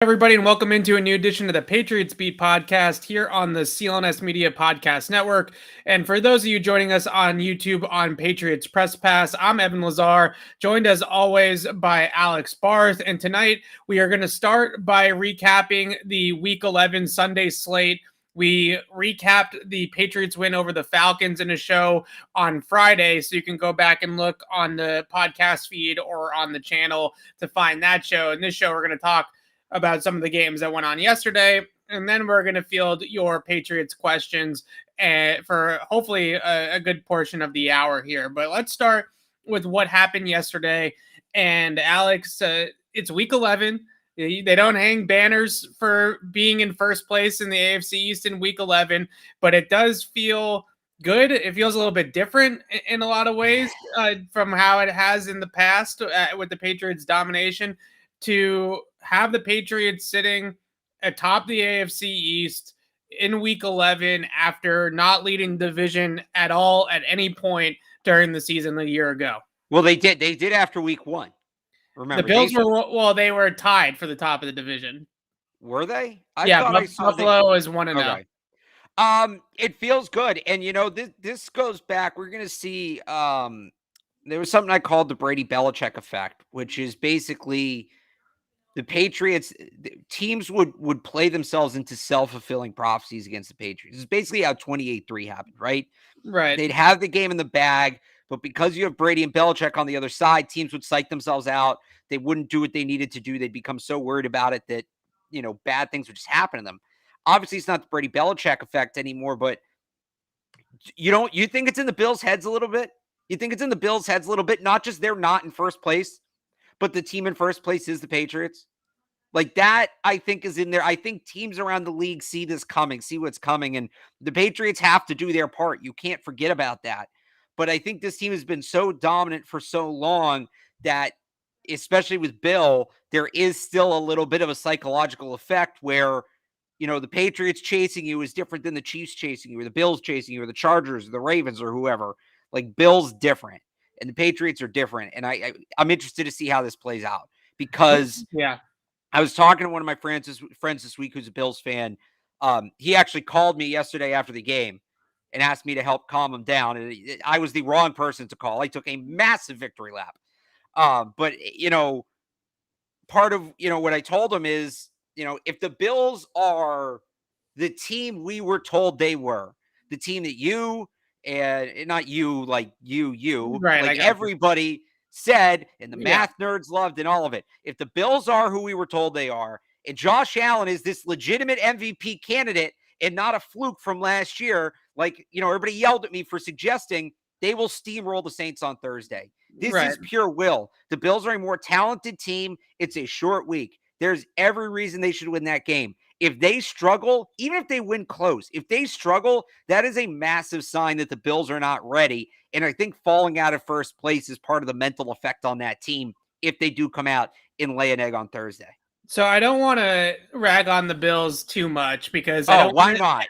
Everybody, and welcome into a new edition of the Patriots Beat podcast here on the CLNS Media Podcast Network. And for those of you joining us on YouTube on Patriots Press Pass, I'm Evan Lazar, joined as always by Alex Barth. And tonight we are going to start by recapping the Week 11 Sunday slate. We recapped the Patriots win over the Falcons in a show on Friday, so you can go back and look on the podcast feed or on the channel to find that show. In this show, we're going to talk about some of the games that went on yesterday, and then we're going to field your Patriots questions for hopefully a good portion of the hour here. But let's start with what happened yesterday. And Alex, it's Week 11. They don't hang banners for being in first place in the AFC East in Week 11, but it does feel good. It feels a little bit different in a lot of ways from how it has in the past with the Patriots' domination. To have the Patriots sitting atop the AFC East in Week 11 after not leading the division at all at any point during the season a year ago. Well, they did. They did after Week 1. Remember, the Bills they were tied for the top of the division. Were they? Buffalo is 1-0. Okay. It feels good, and this goes back. We're gonna see. There was something I called the Brady Belichick effect, which is basically the Patriots, teams would play themselves into self-fulfilling prophecies against the Patriots. It's basically how 28-3 happened, right? Right. They'd have the game in the bag, but because you have Brady and Belichick on the other side, teams would psych themselves out. They wouldn't do what they needed to do. They'd become so worried about it that, bad things would just happen to them. Obviously, it's not the Brady Belichick effect anymore, but you think it's in the Bills' heads a little bit? You think it's in the Bills' heads a little bit? Not just they're not in first place, but the team in first place is the Patriots. Like that, I think, is in there. I think teams around the league see this coming, see what's coming, and the Patriots have to do their part. You can't forget about that. But I think this team has been so dominant for so long that, especially with Bill, there is still a little bit of a psychological effect where, the Patriots chasing you is different than the Chiefs chasing you, or the Bills chasing you, or the Chargers, or the Ravens, or whoever. Like, Bill's different, and the Patriots are different. And I'm interested to see how this plays out because I was talking to one of my friends this week who's a Bills fan. He actually called me yesterday after the game and asked me to help calm him down. And I was the wrong person to call. I took a massive victory lap. But part of, what I told him is, if the Bills are the team we were told they were, the team that you and not you, like you, right, like everybody said, and the math nerds loved, and all of it. If the Bills are who we were told they are, and Josh Allen is this legitimate MVP candidate and not a fluke from last year, like, everybody yelled at me for suggesting, they will steamroll the Saints on Thursday. This is pure will. The Bills are a more talented team. It's a short week. There's every reason they should win that game. If they struggle, even if they win close, if they struggle, that is a massive sign that the Bills are not ready. And I think falling out of first place is part of the mental effect on that team if they do come out and lay an egg on Thursday. So I don't want to rag on the Bills too much because why not?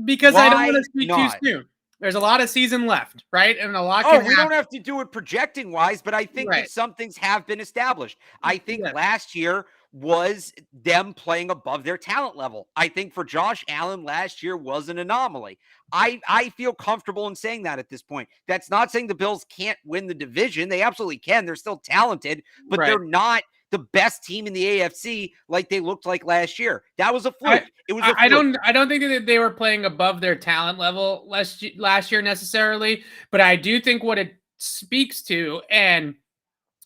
Because I don't want to speak too soon. There's a lot of season left, right? And a lot can we don't have to do it projecting wise, but I think that some things have been established. I think last year was them playing above their talent level. I think for Josh Allen last year was an anomaly. I feel comfortable in saying that at this point. That's not saying the Bills can't win the division. They absolutely can. They're still talented, but they're not the best team in the AFC like they looked like last year. That was a fluke. I don't think that they were playing above their talent level last year necessarily, but I do think what it speaks to, and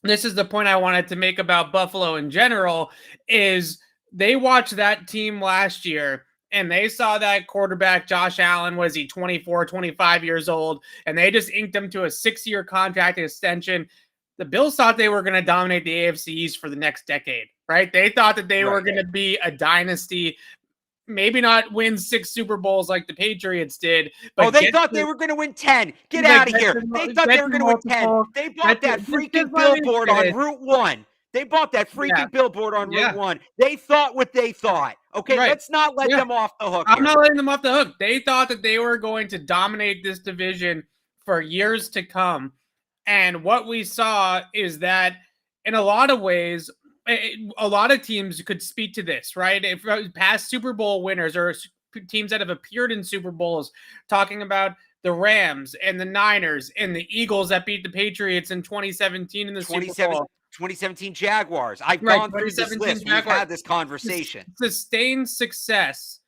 this is the point I wanted to make about Buffalo in general, is they watched that team last year and they saw that quarterback, Josh Allen, was he 24, 25 years old, and they just inked him to a 6-year contract extension. The Bills thought they were going to dominate the AFC East for the next decade, right? They thought that they were going to be a dynasty, maybe not win 6 Super Bowls like the Patriots did. But they thought they were going to win 10. Get out of here. They thought they were going to win 10. They bought that freaking billboard on Route 1. They bought that freaking billboard on Route 1. They thought what they thought. Okay, let's not let them off the hook. I'm not letting them off the hook. They thought that they were going to dominate this division for years to come. And what we saw is that in a lot of ways, a lot of teams could speak to this, right? If past Super Bowl winners or teams that have appeared in Super Bowls talking about the Rams and the Niners and the Eagles that beat the Patriots in 2017 in the Super Bowl. 2017 Jaguars. I've Right, gone through this 2017 list. We've Jaguars. had this conversation. Sustained success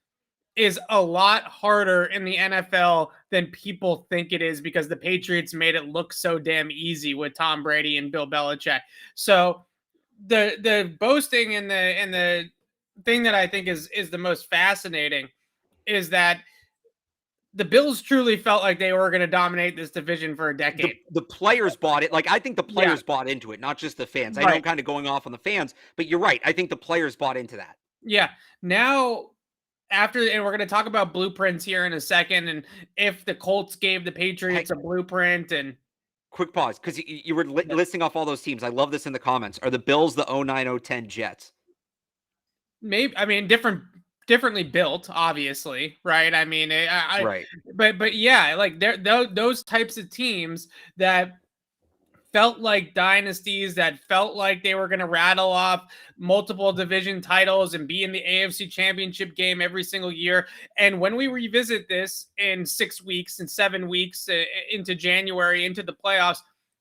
is a lot harder in the NFL than people think it is because the Patriots made it look so damn easy with Tom Brady and Bill Belichick. So the boasting and the thing that I think is the most fascinating is that the Bills truly felt like they were going to dominate this division for a decade. The players bought it. Like, I think the players bought into it, not just the fans. Right. I know I'm kind of going off on the fans, but you're right. I think the players bought into that. Yeah. Now, and we're going to talk about blueprints here in a second, and if the Colts gave the Patriots a blueprint. And quick pause, because you were listing off all those teams. I love this in the comments. Are the Bills the 09-010 Jets? Maybe. I mean, differently built, obviously, right? I mean, right. But yeah, like those types of teams that felt like dynasties, that felt like they were going to rattle off multiple division titles and be in the AFC Championship game every single year. And when we revisit this in 6 weeks and 7 weeks into January, into the playoffs,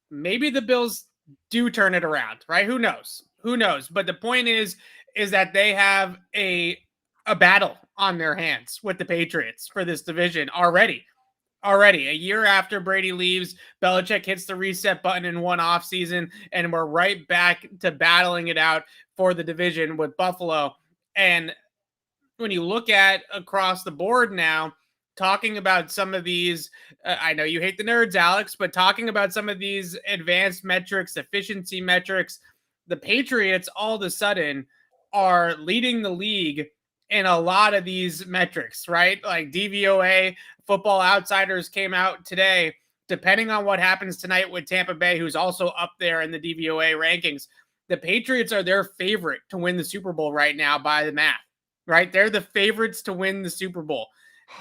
maybe the Bills do turn it around, right? Who knows? Who knows? But the point is that they have a battle on their hands with the Patriots for this division already. A year after Brady leaves, Belichick hits the reset button in one offseason, and we're right back to battling it out for the division with Buffalo. And when you look at across the board now, talking about some of these, I know you hate the nerds, Alex, but talking about some of these advanced metrics, efficiency metrics, the Patriots all of a sudden are leading the league in a lot of these metrics, right? Like DVOA, Football Outsiders came out today. Depending on what happens tonight with Tampa Bay, who's also up there in the DVOA rankings, the Patriots are their favorite to win the Super Bowl right now by the math, right? They're the favorites to win the Super Bowl.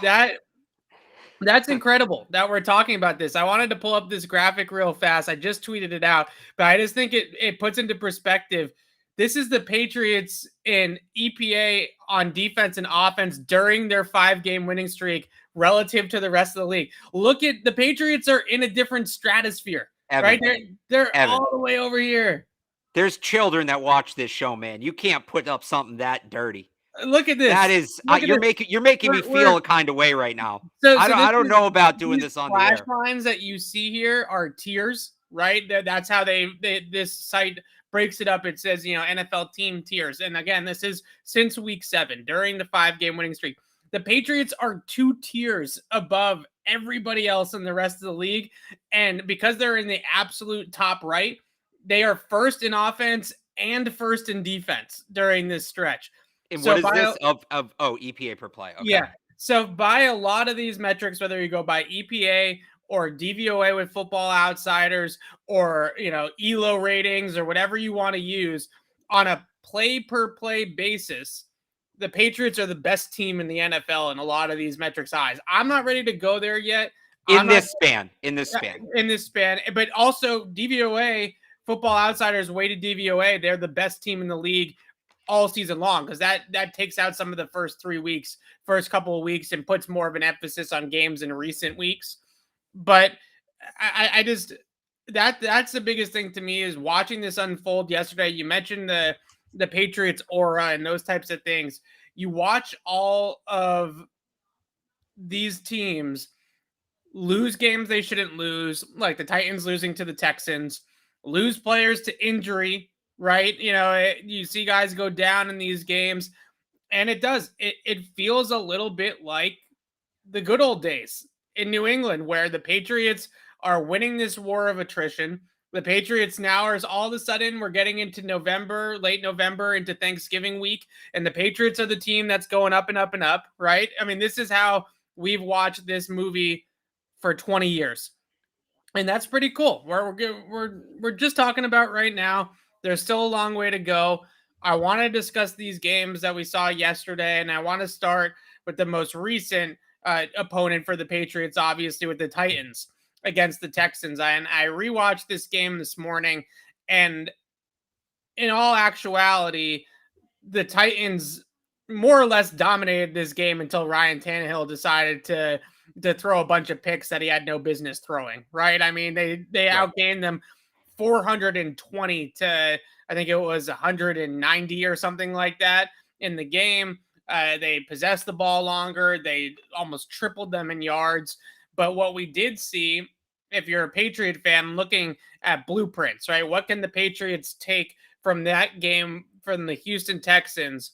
That's incredible that we're talking about this. I wanted to pull up this graphic real fast. I just tweeted it out, but I just think it puts into perspective. This is the Patriots in EPA on defense and offense during their 5-game winning streak relative to the rest of the league. Look at the Patriots are in a different stratosphere, right? They're all the way over here. There's children that watch this show, man. You can't put up something that dirty. Look at this. That is, you're making me feel a kind of way right now. So I don't know about doing this on the air. Flash lines that you see here are tiers, right? That's how this site breaks it up. It says, NFL team tiers. And again, this is since week 7 during the 5-game winning streak. The Patriots are 2 tiers above everybody else in the rest of the league. And because they're in the absolute top right, they are first in offense and first in defense during this stretch. And what is this of EPA per play? Okay. Yeah. So by a lot of these metrics, whether you go by EPA or DVOA with Football Outsiders or, ELO ratings or whatever you want to use on a play per play basis, the Patriots are the best team in the NFL in a lot of these metrics eyes. I'm not ready to go there yet. In this span. But also DVOA, Football Outsiders weighted DVOA, they're the best team in the league all season long, because that takes out some of the first couple of weeks and puts more of an emphasis on games in recent weeks. But I just that's the biggest thing to me is watching this unfold yesterday. You mentioned the Patriots aura and those types of things. You watch all of these teams lose games they shouldn't lose, like the Titans losing to the Texans, lose players to injury, right? You see guys go down in these games, and it feels a little bit like the good old days in New England, where the Patriots are winning this war of attrition. The Patriots now are all of a sudden we're getting into November, late November into Thanksgiving week, and the Patriots are the team that's going up and up and up, right? I mean, this is how we've watched this movie for 20 years. And that's pretty cool. We're just talking about right now. There's still a long way to go. I want to discuss these games that we saw yesterday, and I want to start with the most recent opponent for the Patriots, obviously, with the Titans against the Texans. I rewatched this game this morning, and in all actuality, the Titans more or less dominated this game until Ryan Tannehill decided to throw a bunch of picks that he had no business throwing, right? I mean, they Right. outgained them 420 to, I think it was 190 or something like that in the game. They possessed the ball longer. They almost tripled them in yards. But what we did see, if you're a Patriot fan looking at blueprints, right? What can the Patriots take from that game from the Houston Texans?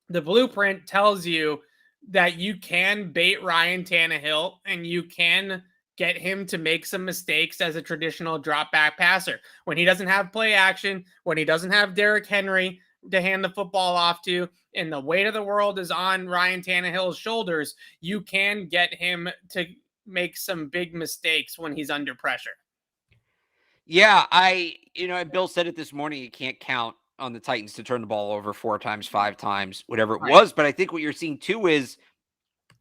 The blueprint tells you that you can bait Ryan Tannehill and you can get him to make some mistakes as a traditional drop back passer. When he doesn't have play action, when he doesn't have Derrick Henry to hand the football off to, and the weight of the world is on Ryan Tannehill's shoulders, you can get him to make some big mistakes when he's under pressure. Yeah, Bill said it this morning, you can't count on the Titans to turn the ball over 4 times, 5 times, whatever it Right. was. But I think what you're seeing too is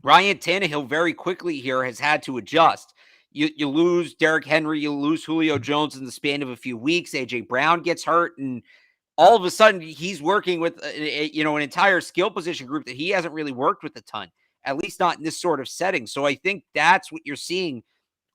Ryan Tannehill very quickly here has had to adjust. You lose Derrick Henry, you lose Julio Jones in the span of a few weeks. AJ Brown gets hurt, and all of a sudden he's working with an entire skill position group that he hasn't really worked with a ton, at least not in this sort of setting. So I think that's what you're seeing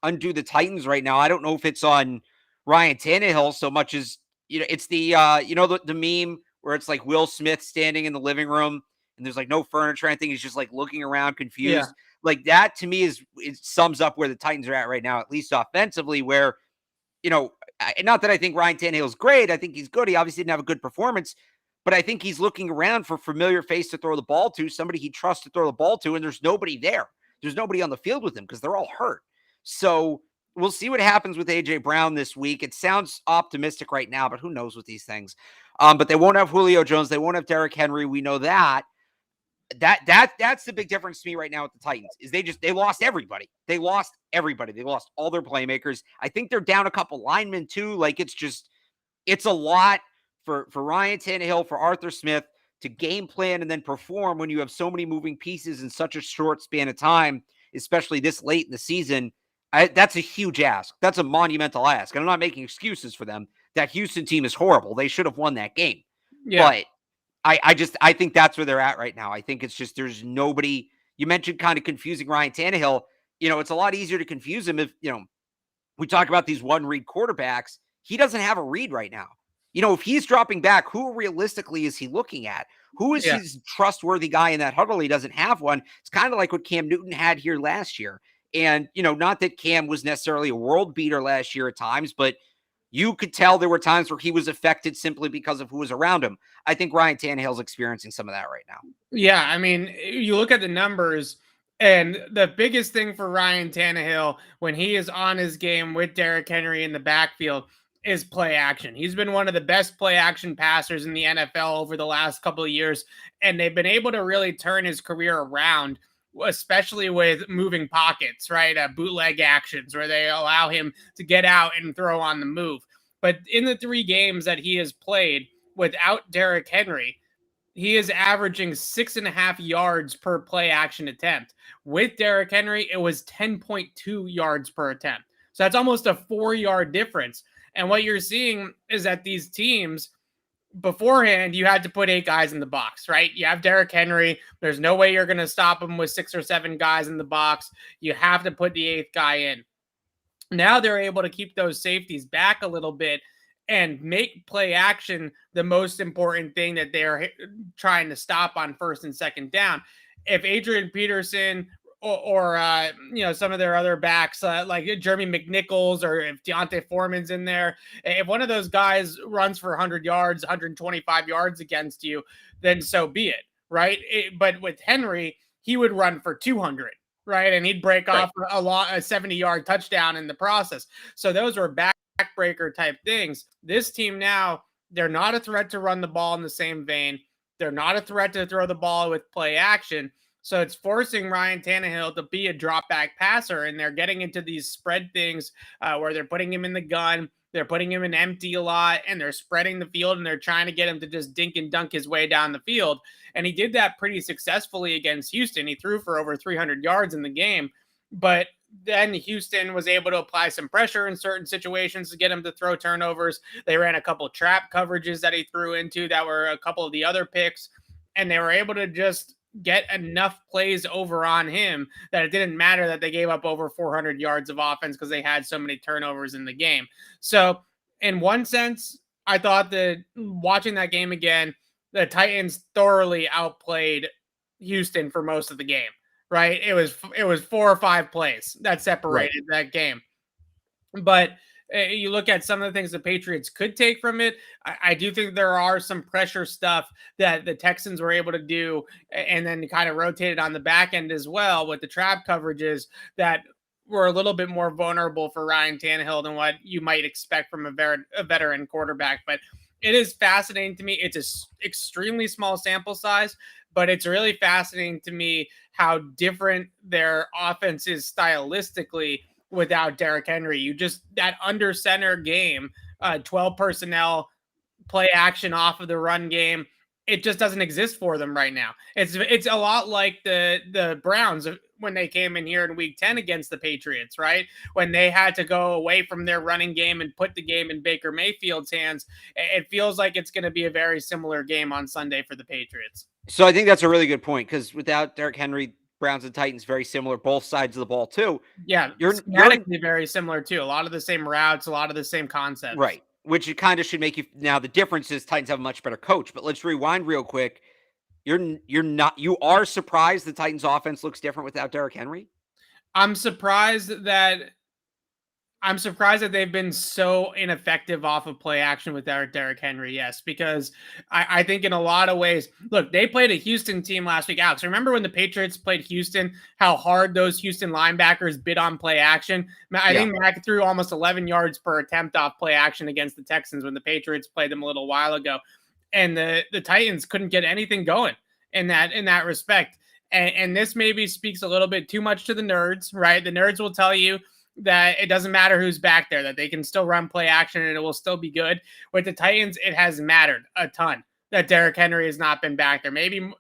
undo the Titans right now. I don't know if it's on Ryan Tannehill so much as it's the the meme where it's like Will Smith standing in the living room and there's like no furniture or anything. He's just like looking around confused. Like that to me it sums up where the Titans are at right now, at least offensively, where, not that I think Ryan Tannehill's great. I think he's good. He obviously didn't have a good performance, but I think he's looking around for familiar face to throw the ball to, somebody he trusts to throw the ball to, and there's nobody there. There's nobody on the field with him because they're all hurt. So we'll see what happens with AJ Brown this week. It sounds optimistic right now, but who knows with these things. But they won't have Julio Jones. They won't have Derrick Henry. We know that. That's the big difference to me right now with the Titans is they lost everybody. They lost everybody. They lost all their playmakers. I think they're down a couple linemen too. Like it's a lot for Ryan Tannehill, for Arthur Smith to game plan and then perform when you have so many moving pieces in such a short span of time, especially this late in the season. That's a huge ask. That's a monumental ask. And I'm not making excuses for them. That Houston team is horrible. They should have won that game. Yeah. But I think that's where they're at right now. I think it's just there's nobody. You mentioned kind of confusing Ryan Tannehill. It's a lot easier to confuse him if, we talk about these one read quarterbacks. He doesn't have a read right now. If he's dropping back, who realistically is he looking at? Who is his trustworthy guy in that huddle? He doesn't have one. It's kind of like what Cam Newton had here last year. And, not that Cam was necessarily a world beater last year at times, but you could tell there were times where he was affected simply because of who was around him. I think Ryan Tannehill's experiencing some of that right now. Yeah, I mean, you look at the numbers, and the biggest thing for Ryan Tannehill when he is on his game with Derrick Henry in the backfield is play action. He's been one of the best play action passers in the NFL over the last couple of years, and they've been able to really turn his career around, especially with moving pockets, right? Bootleg actions where they allow him to get out and throw on the move. But in the 3 games that he has played without Derrick Henry, he is averaging 6.5 yards per play action attempt. With Derrick Henry, it was 10.2 yards per attempt. So that's almost a 4-yard difference. And what you're seeing is that these teams, beforehand, you had to put 8 guys in the box, right? You have Derrick Henry. There's no way you're going to stop him with 6 or 7 guys in the box. You have to put the 8th guy in. Now they're able to keep those safeties back a little bit and make play action the most important thing that they're trying to stop on first and second down. If Adrian Peterson or some of their other backs like Jeremy McNichols, or if Deontay Foreman's in there, if one of those guys runs for 100 yards, 125 yards against you, then so be it, right? But with Henry, he would run for 200, right? And he'd break off a 70-yard touchdown in the process. So those were backbreaker type things. This team now, they're not a threat to run the ball in the same vein. They're not a threat to throw the ball with play action. So it's forcing Ryan Tannehill to be a drop back passer, and they're getting into these spread things where they're putting him in the gun. They're putting him in empty a lot, and they're spreading the field, and they're trying to get him to just dink and dunk his way down the field. And he did that pretty successfully against Houston. He threw for over 300 yards in the game. But then Houston was able to apply some pressure in certain situations to get him to throw turnovers. They ran a couple trap coverages that he threw into that were a couple of the other picks, and they were able to just get enough plays over on him that it didn't matter that they gave up over 400 yards of offense because they had so many turnovers in the game. So, in one sense, I thought that watching that game again, the Titans thoroughly outplayed Houston for most of the game. Right? It was 4 or 5 plays that separated that game. But you look at some of the things the Patriots could take from it. I do think there are some pressure stuff that the Texans were able to do, and then kind of rotated on the back end as well with the trap coverages that were a little bit more vulnerable for Ryan Tannehill than what you might expect from a veteran quarterback. But it is fascinating to me. It's an extremely small sample size, but it's really fascinating to me how different their offense is stylistically without Derrick Henry. You just that under center game, 12 personnel, play action off of the run game. It just doesn't exist for them right now. It's a lot like the Browns when they came in here in week 10 against the Patriots, right? When they had to go away from their running game and put the game in Baker Mayfield's hands. It feels like it's going to be a very similar game on Sunday for the Patriots. So I think that's a really good point because without Derrick Henry, Browns and Titans very similar, both sides of the ball too. Yeah, You're schematically very similar too. A lot of the same routes, a lot of the same concepts. right, which it kind of should make you. Now the difference is Titans have a much better coach. But let's rewind real quick. You are surprised the Titans offense looks different without Derrick Henry? I'm surprised that they've been so ineffective off of play action with Derrick Henry. Yes, because I think in a lot of ways, look, they played a Houston team last week. Alex, remember when the Patriots played Houston, how hard those Houston linebackers bid on play action? I think Mack threw almost 11 yards per attempt off play action against the Texans when the Patriots played them a little while ago. And the Titans couldn't get anything going in that respect. And this maybe speaks a little bit too much to the nerds, right? The nerds will tell you that it doesn't matter who's back there, that they can still run play action and it will still be good. With the Titans, it has mattered a ton that Derrick Henry has not been back there. Maybe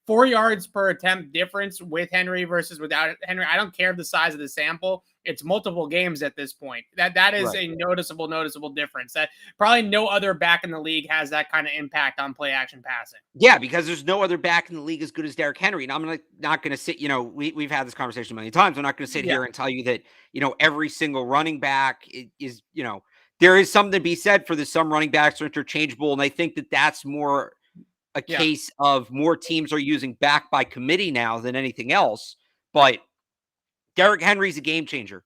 4 yards per attempt difference with Henry versus without Henry. I don't care the size of the sample. It's multiple games at this point. That is a noticeable difference. That probably no other back in the league has that kind of impact on play action passing. Yeah, because there's no other back in the league as good as Derrick Henry. And I'm not going to sit, we've had this conversation many times. I'm not going to sit here and tell you that, every single running back is, there is something to be said for this. Some running backs are interchangeable. And I think that that's more a case of more teams are using back by committee now than anything else. But Derrick Henry's a game changer.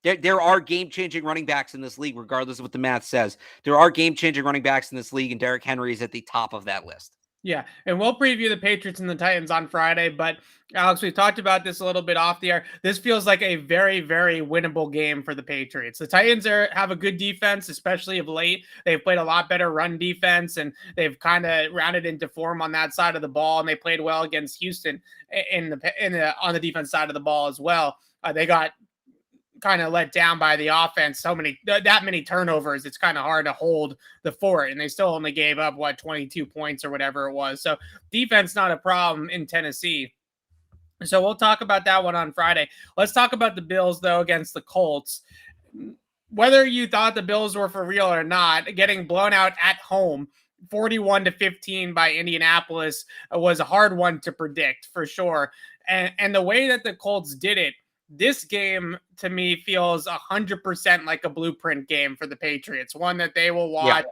There are game-changing running backs in this league, regardless of what the math says. There are game-changing running backs in this league, and Derrick Henry is at the top of that list. Yeah, and we'll preview the Patriots and the Titans on Friday. But, Alex, we talked about this a little bit off the air. This feels like a very, very winnable game for the Patriots. The Titans have a good defense, especially of late. They've played a lot better run defense, and they've kind of rounded into form on that side of the ball, and they played well against Houston on the defense side of the ball as well. They got kind of let down by the offense. That many turnovers, it's kind of hard to hold the fort, and they still only gave up 22 points or whatever it was. So defense not a problem in Tennessee. So we'll talk about that one on Friday. Let's talk about the Bills though against the Colts. Whether you thought the Bills were for real or not, getting blown out at home 41-15 by Indianapolis was a hard one to predict for sure. And the way that the Colts did it, this game to me feels 100% like a blueprint game for the Patriots, one that they will watch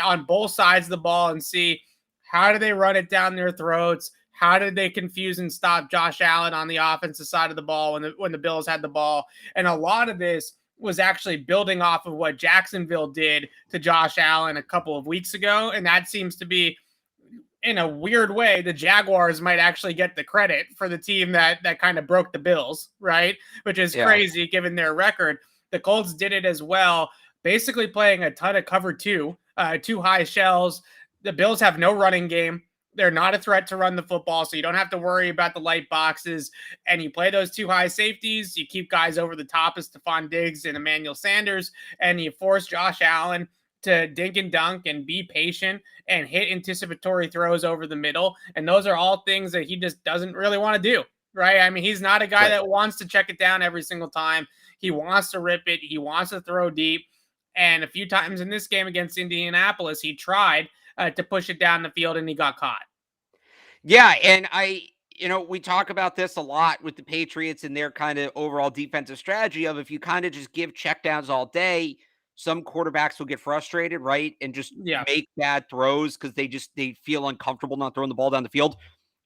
on both sides of the ball and see how do they run it down their throats. How did they confuse and stop Josh Allen on the offensive side of the ball when the Bills had the ball? And a lot of this was actually building off of what Jacksonville did to Josh Allen a couple of weeks ago. And that seems to be, in a weird way, the Jaguars might actually get the credit for the team that kind of broke the Bills, right? Which is crazy given their record. The Colts did it as well, basically playing a ton of cover two high shells. The Bills have no running game. They're not a threat to run the football, so you don't have to worry about the light boxes. And you play those two high safeties. You keep guys over the top as Stephon Diggs and Emmanuel Sanders, and you force Josh Allen to dink and dunk and be patient and hit anticipatory throws over the middle. And those are all things that he just doesn't really want to do. right? I mean, he's not a guy Right. that wants to check it down every single time. He wants to rip it. He wants to throw deep. And a few times in this game against Indianapolis, he tried to push it down the field and he got caught. Yeah, and we talk about this a lot with the Patriots and their kind of overall defensive strategy of if you kind of just give checkdowns all day, some quarterbacks will get frustrated, right? And just Yeah. make bad throws because they feel uncomfortable not throwing the ball down the field.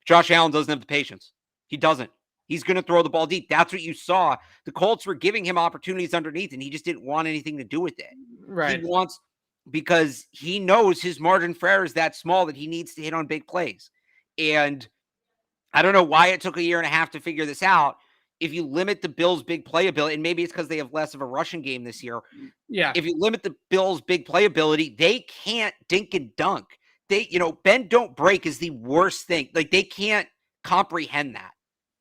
Josh Allen doesn't have the patience. He doesn't. He's going to throw the ball deep. That's what you saw. The Colts were giving him opportunities underneath, and he just didn't want anything to do with it. Right. He wants, because he knows his margin for error is that small that he needs to hit on big plays. And I don't know why it took a year and a half to figure this out. If you limit the Bills' big playability, and maybe it's because they have less of a rushing game this year. Yeah. If you limit the Bills' big playability, they can't dink and dunk. They, bend don't break is the worst thing. Like, they can't comprehend that.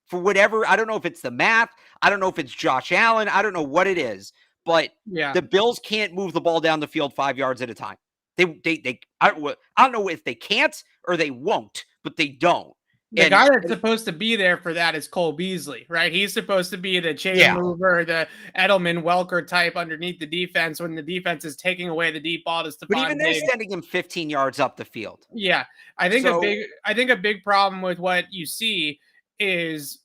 For whatever, I don't know if it's the math, I don't know if it's Josh Allen, I don't know what it is, but the Bills can't move the ball down the field 5 yards at a time. I don't know if they can't or they won't, but they don't. The guy that's supposed to be there for that is Cole Beasley, right? He's supposed to be the chain mover, the Edelman Welker type underneath the defense when the defense is taking away the deep ball to Stephon But even they're Diggs. sending him 15 yards up the field. Yeah, I think a big problem with what you see is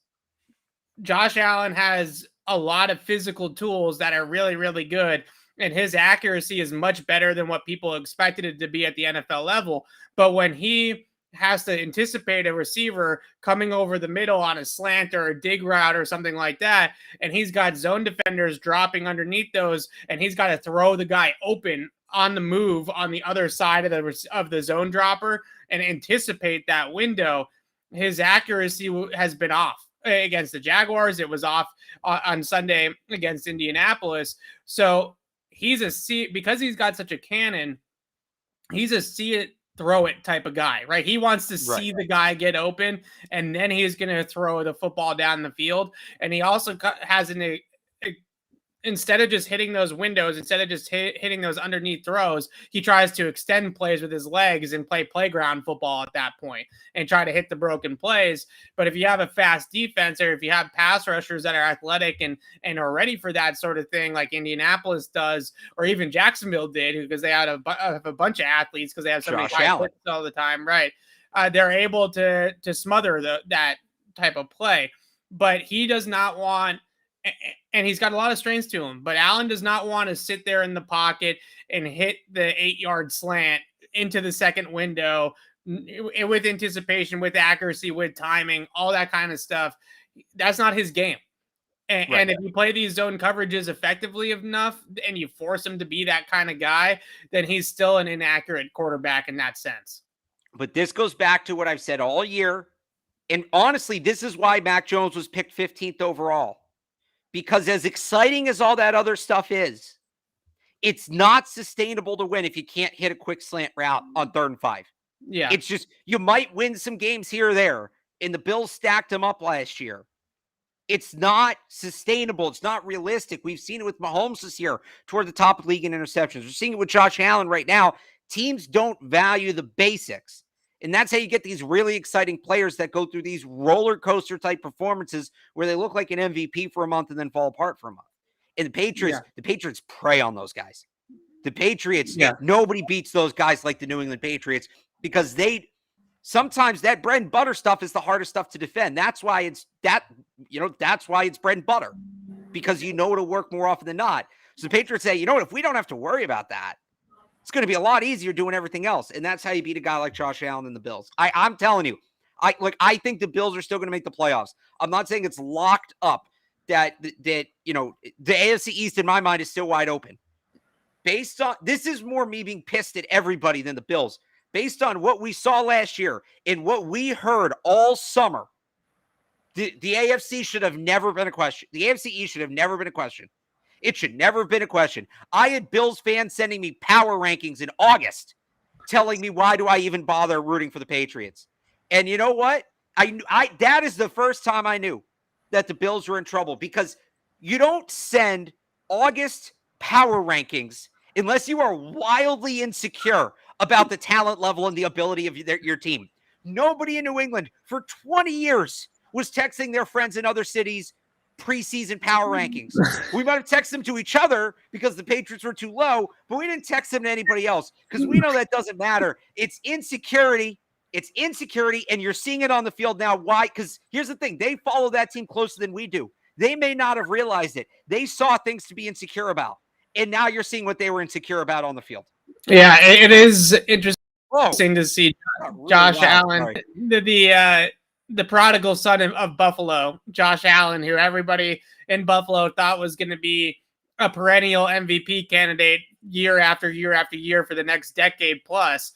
Josh Allen has a lot of physical tools that are really, really good, and his accuracy is much better than what people expected it to be at the NFL level. But when he has to anticipate a receiver coming over the middle on a slant or a dig route or something like that, and he's got zone defenders dropping underneath those, and he's got to throw the guy open on the move on the other side of the zone dropper and anticipate that window, his accuracy has been off. Against the Jaguars, it was off on Sunday against Indianapolis. So because he's got such a cannon, he's a see it, throw it type of guy, right? He wants to see the guy get open, and then he's going to throw the football down the field. And he also has instead of just hitting those windows, instead of just hitting those underneath throws, he tries to extend plays with his legs and play playground football at that point and try to hit the broken plays. But if you have a fast defense, or if you have pass rushers that are athletic and are ready for that sort of thing, like Indianapolis does, or even Jacksonville did, because they had a bunch of athletes because they have so many high hits all the time, right? They're able to smother that type of play. But he does not want, and he's got a lot of strengths to him, but Allen does not want to sit there in the pocket and hit the 8-yard slant into the second window with anticipation, with accuracy, with timing, all that kind of stuff. That's not his game. And if you play these zone coverages effectively enough and you force him to be that kind of guy, then he's still an inaccurate quarterback in that sense. But this goes back to what I've said all year. And honestly, this is why Mac Jones was picked 15th overall. Because as exciting as all that other stuff is, it's not sustainable to win if you can't hit a quick slant route on 3rd and 5. Yeah. It's just, you might win some games here or there, and the Bills stacked them up last year. It's not sustainable. It's not realistic. We've seen it with Mahomes this year toward the top of the league in interceptions. We're seeing it with Josh Allen right now. Teams don't value the basics. And that's how you get these really exciting players that go through these roller coaster type performances where they look like an MVP for a month and then fall apart for a month. And the Patriots prey on those guys. The Patriots, nobody beats those guys like the New England Patriots, because sometimes that bread and butter stuff is the hardest stuff to defend. That's why that's why it's bread and butter, because it'll work more often than not. So the Patriots say, if we don't have to worry about that, it's going to be a lot easier doing everything else. And that's how you beat a guy like Josh Allen and the Bills. I'm telling you, I think the Bills are still going to make the playoffs. I'm not saying it's locked up that the AFC East in my mind is still wide open. Based on, this is more me being pissed at everybody than the Bills. Based on what we saw last year and what we heard all summer, the AFC should have never been a question. The AFC East should have never been a question. It should never have been a question. I had Bills fans sending me power rankings in August telling me, why do I even bother rooting for the Patriots? And you know what? That is the first time I knew that the Bills were in trouble, because you don't send August power rankings unless you are wildly insecure about the talent level and the ability of your team. Nobody in New England for 20 years was texting their friends in other cities preseason power rankings. We might have texted them to each other because the Patriots were too low, but we didn't text them to anybody else because we know that doesn't matter. It's insecurity. It's insecurity, and you're seeing it on the field now. Why? Because here's the thing. They follow that team closer than we do. They may not have realized it. They saw things to be insecure about, and now you're seeing what they were insecure about on the field. Yeah, it is interesting to see Really Josh loud. Allen, Sorry. the prodigal son of Buffalo, Josh Allen, who everybody in Buffalo thought was going to be a perennial MVP candidate year after year after year for the next decade plus.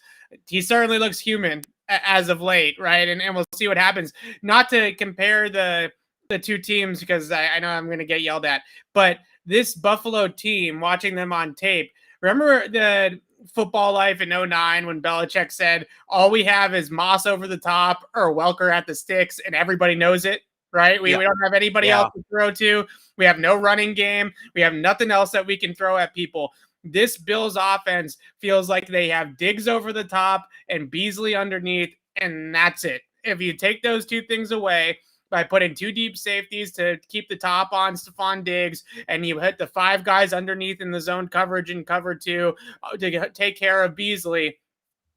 He certainly looks human as of late, right? And we'll see what happens. Not to compare the two teams because I know I'm going to get yelled at, but this Buffalo team, watching them on tape, remember the Football Life in 2009 when Belichick said, all we have is Moss over the top or Welker at the sticks, and everybody knows it, right? We don't have anybody else to throw to. We have no running game. We have nothing else that we can throw at people. This Bills offense feels like they have Diggs over the top and Beasley underneath, and that's it. If you take those two things away by putting two deep safeties to keep the top on Stephon Diggs, and you hit the five guys underneath in the zone coverage and cover two to take care of Beasley,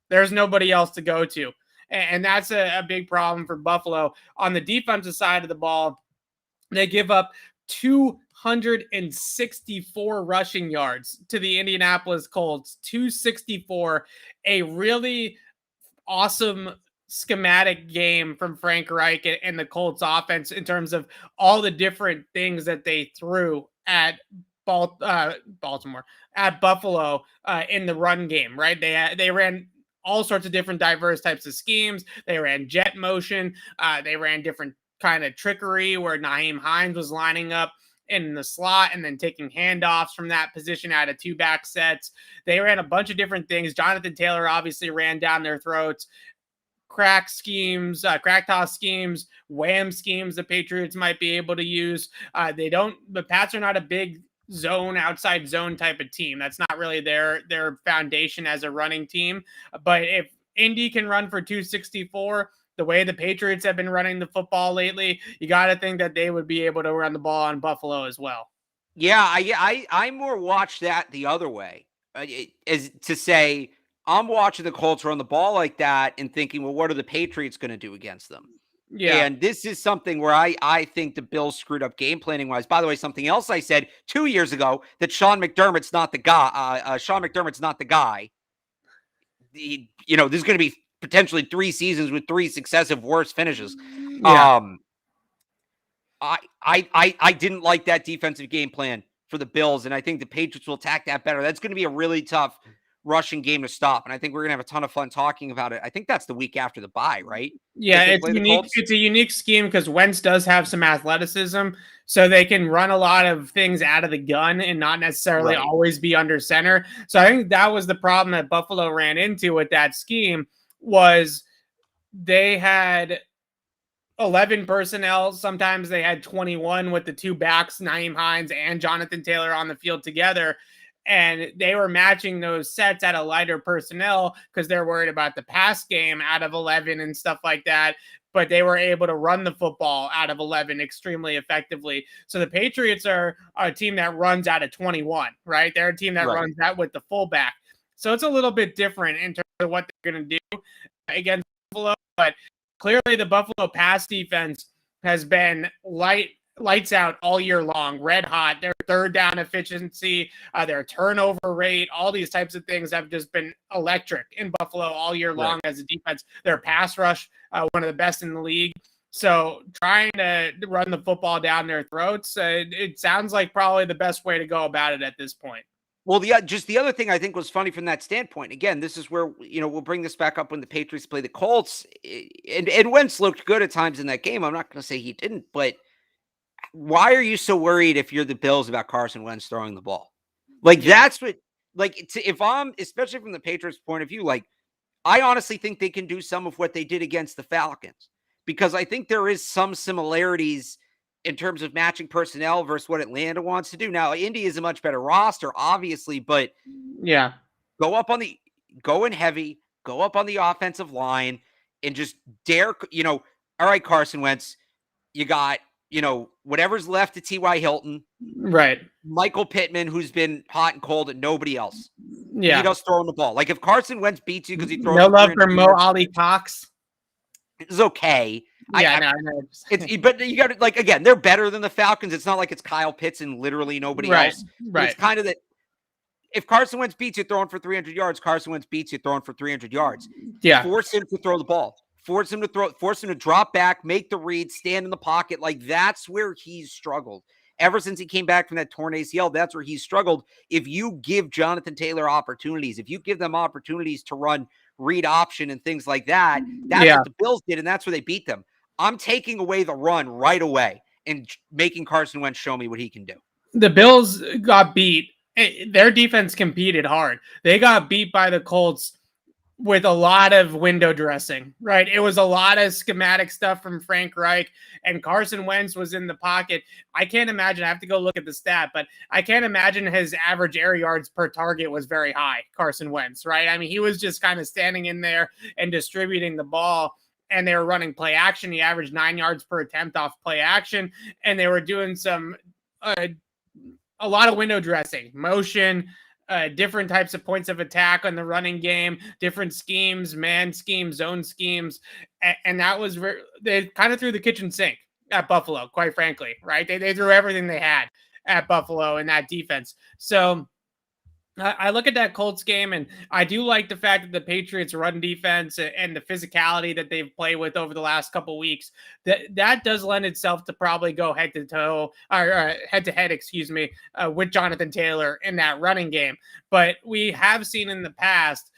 there's nobody else to go to. And that's a big problem for Buffalo. On the defensive side of the ball, they give up 264 rushing yards to the Indianapolis Colts. 264, a really awesome schematic game from Frank Reich and the Colts offense in terms of all the different things that they threw at Baltimore, at Buffalo in the run game, right? They ran all sorts of different diverse types of schemes. They ran jet motion. They ran different kind of trickery where Nyheim Hines was lining up in the slot and then taking handoffs from that position out of two back sets. They ran a bunch of different things. Jonathan Taylor obviously ran down their throats. Crack schemes, crack toss schemes, wham schemes the Patriots might be able to use. The Pats are not a big zone, outside zone type of team. That's not really their foundation as a running team. But if Indy can run for 264, the way the Patriots have been running the football lately, you got to think that they would be able to run the ball on Buffalo as well. Yeah, I more watch that the other way, as to say, I'm watching the Colts run the ball like that and thinking, well, what are the Patriots going to do against them? Yeah. And this is something where I think the Bills screwed up game planning wise. By the way, something else I said 2 years ago, that Sean McDermott's not the guy. Sean McDermott's not the guy. There's going to be potentially 3 seasons with 3 successive worst finishes. Yeah. I didn't like that defensive game plan for the Bills, and I think the Patriots will attack that better. That's going to be a really tough rushing game to stop, and I think we're going to have a ton of fun talking about it. I think that's the week after the bye, right? Yeah, it's unique. It's a unique scheme because Wentz does have some athleticism, so they can run a lot of things out of the gun and not necessarily always be under center. So I think that was the problem that Buffalo ran into with that scheme was they had 11 personnel. Sometimes they had 21 with the two backs, Nyheim Hines and Jonathan Taylor on the field together. And they were matching those sets at a lighter personnel because they're worried about the pass game out of 11 and stuff like that. But they were able to run the football out of 11 extremely effectively. So the Patriots are a team that runs out of 21, right? They're a team that runs that with the fullback. So it's a little bit different in terms of what they're going to do against Buffalo. But clearly the Buffalo pass defense has been lights out all year long, red hot. Their third down efficiency, their turnover rate, all these types of things have just been electric in Buffalo all year long as a defense. Their pass rush, one of the best in the league. So trying to run the football down their throats, it sounds like probably the best way to go about it at this point. Well, just the other thing I think was funny from that standpoint, again, this is where, we'll bring this back up when the Patriots play the Colts, and Wentz looked good at times in that game. I'm not going to say he didn't, but why are you so worried if you're the Bills about Carson Wentz throwing the ball? That's what, if I'm, especially from the Patriots point of view, I honestly think they can do some of what they did against the Falcons, because I think there is some similarities in terms of matching personnel versus what Atlanta wants to do. Now, Indy is a much better roster, obviously, but go in heavy, go up on the offensive line and just dare, all right, Carson Wentz, You got, whatever's left of T.Y. Hilton. Right. Michael Pittman, who's been hot and cold, and nobody else. Yeah. Beat us throwing the ball. Like if Carson Wentz beats you because he throws no love for 300 Mo yards, Ali Cox. it's okay. Yeah, But you got to, like, again, they're better than the Falcons. It's not like it's Kyle Pitts and literally nobody else. But it's kind of that if Carson Wentz beats you throwing for 300 yards, Carson Wentz beats you throwing for 300 yards. Yeah. Force him to throw the ball. Force him to drop back, make the read, stand in the pocket. Like that's where he's struggled. Ever since he came back from that torn ACL, that's where he's struggled. If you give Jonathan Taylor opportunities, if you give them opportunities to run read option and things like that, that's what the Bills did, and that's where they beat them. I'm taking away the run right away and making Carson Wentz show me what he can do. The Bills got beat. Their defense competed hard. They got beat by the Colts with a lot of window dressing, right? It was a lot of schematic stuff from Frank Reich, and Carson Wentz was in the pocket. I can't imagine, I have to go look at the stat, but I can't imagine his average air yards per target was very high, Carson Wentz, right? I mean, he was just kind of standing in there and distributing the ball, and they were running play action. He averaged 9 yards per attempt off play action, and they were doing some a lot of window dressing, motion, different types of points of attack on the running game, different schemes, man schemes, zone schemes. And that was they kind of threw the kitchen sink at Buffalo, quite frankly, right? They threw everything they had at Buffalo in that defense. So I look at that Colts game, and I do like the fact that the Patriots run defense and the physicality that they've played with over the last couple of weeks, that does lend itself to probably go head to toe or head to head, with Jonathan Taylor in that running game. But we have seen in the past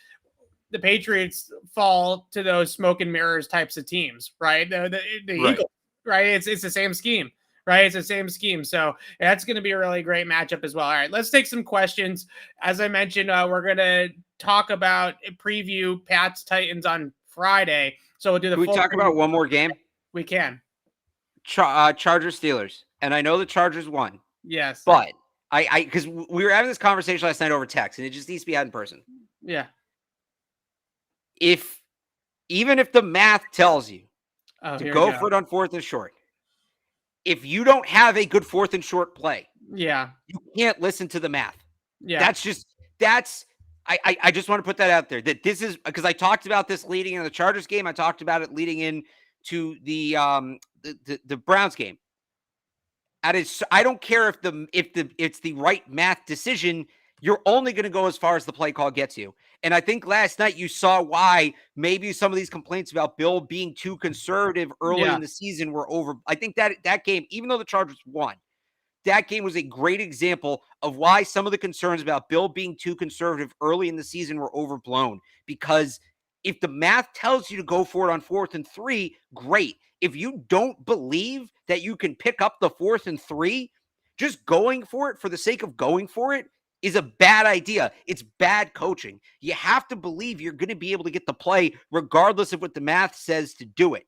the Patriots fall to those smoke and mirrors types of teams, right? The Eagles, right? It's the same scheme. Right. It's the same scheme. So that's going to be a really great matchup as well. All right. Let's take some questions. As I mentioned, we're going to talk about preview Pats Titans on Friday. So we'll do the Can we talk about one more game? We can. Chargers Steelers. And I know the Chargers won. Yes. But because we were having this conversation last night over text, and it just needs to be had in person. Yeah. Even if the math tells you to go for it on 4th and short, if you don't have a good 4th and short play, you can't listen to the math. Yeah. I just want to put that out there, that this is because I talked about this leading into the Chargers game. I talked about it leading into the Browns game. I don't care if it's the right math decision. You're only going to go as far as the play call gets you. And I think last night you saw why maybe some of these complaints about Bill being too conservative early in the season were over. I think that game, even though the Chargers won, that game was a great example of why some of the concerns about Bill being too conservative early in the season were overblown. Because if the math tells you to go for it on 4th and 3, great. If you don't believe that you can pick up the 4th and 3, just going for it for the sake of going for it is a bad idea. It's bad coaching. You have to believe you're going to be able to get the play regardless of what the math says to do it.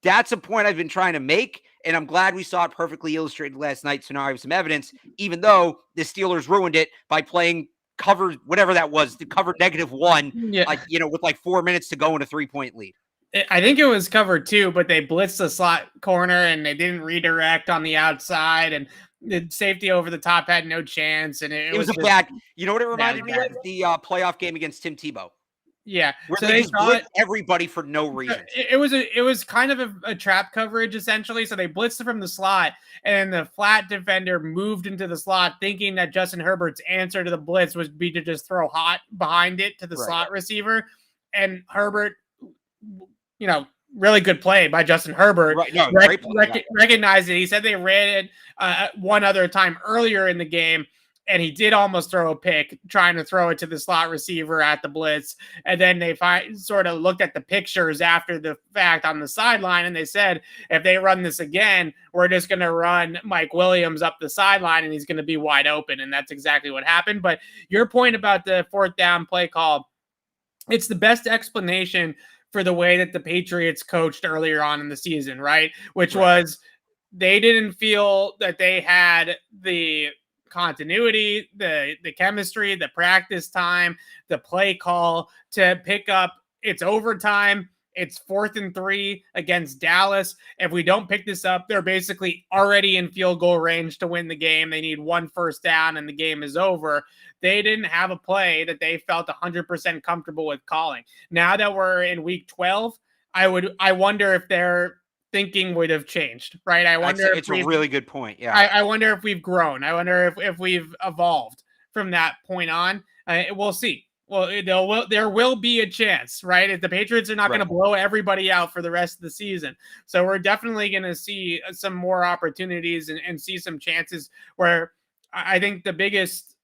That's a point I've been trying to make, and I'm glad we saw it perfectly illustrated last night, so now I have some evidence, even though the Steelers ruined it by playing cover, whatever that was, the cover -1, with like 4 minutes to go in a 3-point lead. I think it was cover 2, but they blitzed the slot corner and they didn't redirect on the outside, and the safety over the top had no chance. And it was a bad, you know what it reminded me of? The playoff game against Tim Tebow. Yeah. Where so they just blitzed everybody for no reason. It was kind of a trap coverage, essentially. So they blitzed it from the slot, and the flat defender moved into the slot thinking that Justin Herbert's answer to the blitz would be to just throw hot behind it to the slot receiver. And Herbert, really good play by Justin Herbert. Right. No, recognized it. He said they ran it one other time earlier in the game, and he did almost throw a pick trying to throw it to the slot receiver at the blitz. And then they sort of looked at the pictures after the fact on the sideline, and they said, if they run this again, we're just going to run Mike Williams up the sideline, and he's going to be wide open. And that's exactly what happened. But your point about the 4th down play call, it's the best explanation for the way that the Patriots coached earlier on in the season, right? Which was they didn't feel that they had the continuity, the chemistry, the practice time, the play call to pick up. It's overtime. It's 4th and 3 against Dallas. If we don't pick this up, they're basically already in field goal range to win the game. They need 1 first down and the game is over. They didn't have a play that they felt 100% comfortable with calling. Now that we're in week 12, I wonder if their thinking would have changed, right? I wonder if it's a really good point. Yeah. I wonder if we've grown. I wonder if we've evolved from that point on. We'll see. Well, there will be a chance, right? If the Patriots are not going to blow everybody out for the rest of the season. So we're definitely going to see some more opportunities and see some chances where I think the biggest,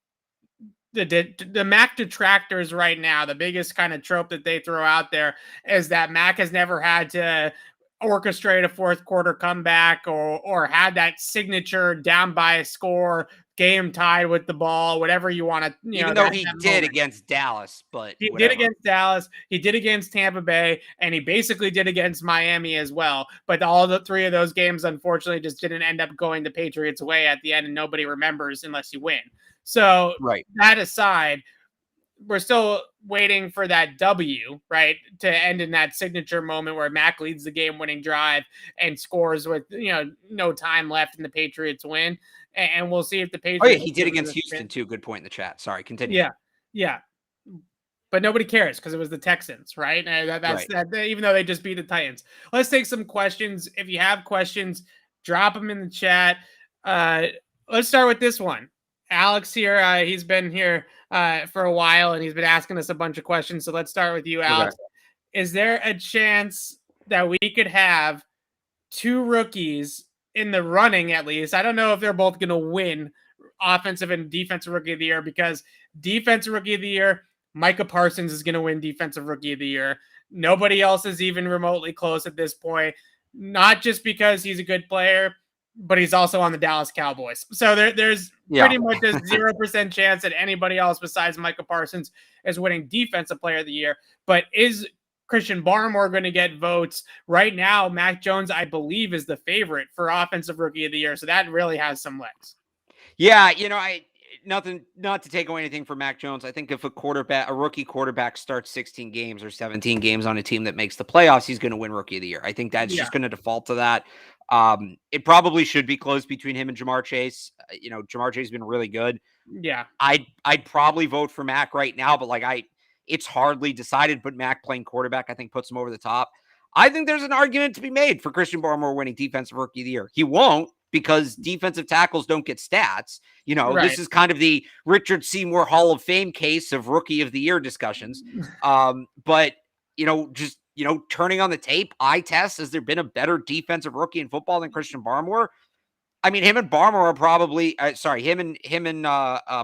the Mac detractors right now, the biggest kind of trope that they throw out there is that Mac has never had to orchestrate a fourth quarter comeback or had that signature down by a score, game tied with the ball, whatever you want to, even though he did against Dallas, but he did against Dallas, he did against Tampa Bay, and he basically did against Miami as well. But all the 3 of those games, unfortunately, just didn't end up going the Patriots' way at the end, and nobody remembers unless you win. So that aside, we're still waiting for that W, right, to end in that signature moment where Mac leads the game-winning drive and scores with no time left, and the Patriots win. And we'll see if the Patriots. Oh yeah, he did against Houston too. Good point in the chat. Sorry, continue. Yeah. But nobody cares because it was the Texans, right? That's that. Even though they just beat the Titans. Let's take some questions. If you have questions, drop them in the chat. Let's start with this one. Alex here, he's been here for a while, and he's been asking us a bunch of questions. So let's start with you, Alex. Okay. Is there a chance that we could have 2 rookies in the running, at least? I don't know if they're both going to win offensive and defensive rookie of the year, because defensive rookie of the year, Micah Parsons is going to win defensive rookie of the year. Nobody else is even remotely close at this point, not just because he's a good player, but he's also on the Dallas Cowboys. So there's pretty much a 0% chance that anybody else besides Micah Parsons is winning defensive player of the year. But is Christian Barmore going to get votes? Right now, Mac Jones, I believe, is the favorite for offensive rookie of the year. So that really has some legs. Yeah, not to take away anything from Mac Jones. I think if a rookie quarterback starts 16 games or 17 games on a team that makes the playoffs, he's going to win rookie of the year. I think that's just going to default to that. It probably should be close between him and Jamar Chase. Jamar Chase has been really good. Yeah. I'd probably vote for Mac right now, but it's hardly decided, but Mac playing quarterback, I think, puts him over the top. I think there's an argument to be made for Christian Barmore winning defensive rookie of the year. He won't, because defensive tackles don't get stats. This is kind of the Richard Seymour Hall of Fame case of rookie of the year discussions. But turning on the tape, eye test, has there been a better defensive rookie in football than Christian Barmore? I mean, him and Barmore are probably him and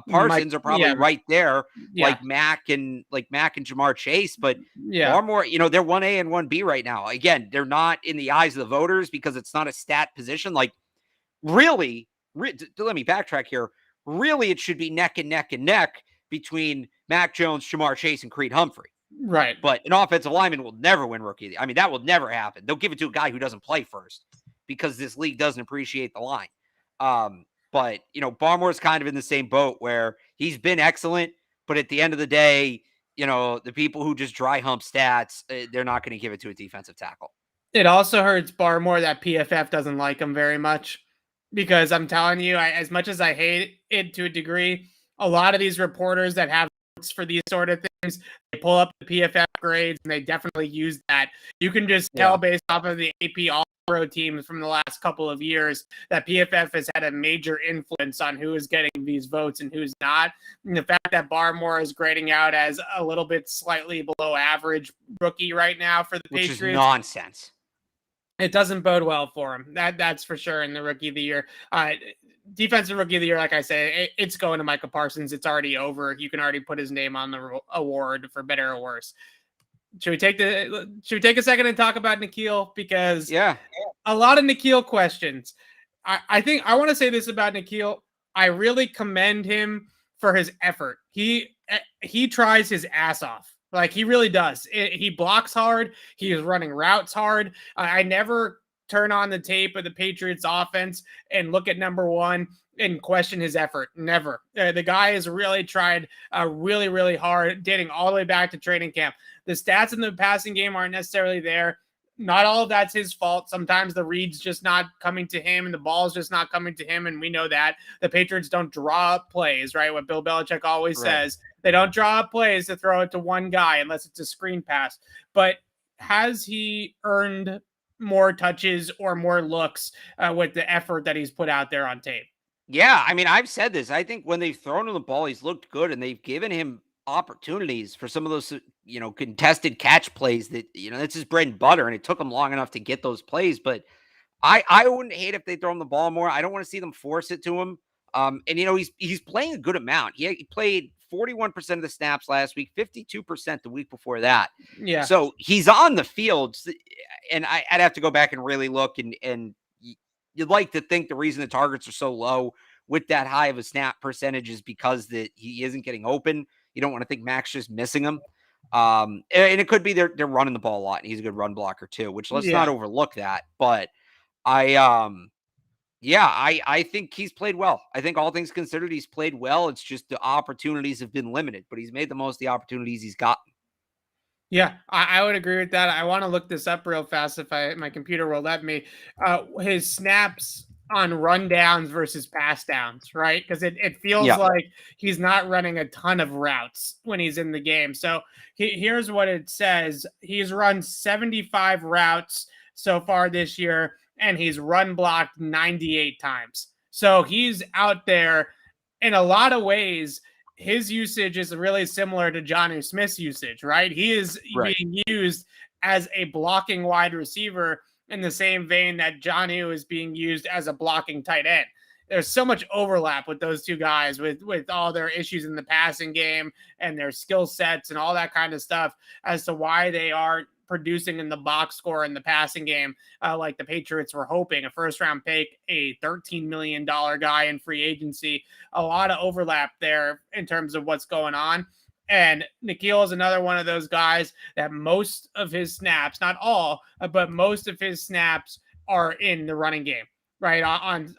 Parsons are probably right there, like Mac and Jamar Chase. But Barmore, they're 1A and 1B right now. Again, they're not in the eyes of the voters because it's not a stat position. Let me backtrack here. Really, it should be neck and neck between Mac Jones, Jamar Chase, and Creed Humphrey. Right. But an offensive lineman will never win rookie. I mean, that will never happen. They'll give it to a guy who doesn't play first, because this league doesn't appreciate the line. But Barmore's kind of in the same boat where he's been excellent, but at the end of the day, the people who just dry hump stats, they're not going to give it to a defensive tackle. It also hurts Barmore that PFF doesn't like him very much, because I'm telling you, as much as I hate it to a degree, a lot of these reporters that have votes for these sort of things, they pull up the PFF grades and they definitely use that. You can just tell based off of the AP All-Pro teams from the last couple of years that PFF has had a major influence on who is getting these votes and who's not. And the fact that Barmore is grading out as a little bit slightly below average rookie right now for the Patriots. Which is nonsense. It doesn't bode well for him. That's for sure in the rookie of the year. Defensive rookie of the year, like I said, it's going to Micah Parsons. It's already over. You can already put his name on the award, for better or worse. Should we take a second and talk about N'Keal? Because a lot of N'Keal questions. I think I want to say this about N'Keal. I really commend him for his effort. He tries his ass off. He really does. He blocks hard. He is running routes hard. I never turn on the tape of the Patriots offense and look at number one and question his effort. Never. The guy has really tried really, really hard, dating all the way back to training camp. The stats in the passing game aren't necessarily there. Not all of that's his fault. Sometimes the read's just not coming to him and the ball's just not coming to him. And we know that the Patriots don't draw up plays, right? What Bill Belichick always says, they don't draw up plays to throw it to one guy unless it's a screen pass. But has he earned more touches or more looks with the effort that he's put out there on tape? Yeah, I mean, I've said this. I think when they've thrown him the ball, he's looked good, and they've given him opportunities for some of those, contested catch plays that, that's his bread and butter, and it took him long enough to get those plays. But I wouldn't hate if they throw him the ball more. I don't want to see them force it to him. And he's playing a good amount. He played 41% of the snaps last week, 52% the week before that. Yeah. So he's on the field, and I'd have to go back and really look, and you'd like to think the reason the targets are so low with that high of a snap percentage is because that he isn't getting open. You don't want to think Mac's just missing him. And it could be they're running the ball a lot, and he's a good run blocker too, which let's not overlook that. But I think he's played well. I think all things considered, he's played well. It's just the opportunities have been limited, but he's made the most of the opportunities he's gotten. Yeah, I would agree with that. I want to look this up real fast if my computer will let me. His snaps on rundowns versus pass downs, right? Because it feels like he's not running a ton of routes when he's in the game. So here's what it says. He's run 75 routes so far this year, and he's run blocked 98 times. So he's out there in a lot of ways. His usage is really similar to Jonnu Smith's usage, right? He is being used as a blocking wide receiver in the same vein that Jonnu is being used as a blocking tight end. There's so much overlap with those two guys with all their issues in the passing game and their skill sets and all that kind of stuff as to why they are producing in the box score in the passing game, like the Patriots were hoping. A first-round pick, a $13 million guy in free agency. A lot of overlap there in terms of what's going on. And N'Keal is another one of those guys that most of his snaps, not all, but most of his snaps are in the running game. Right on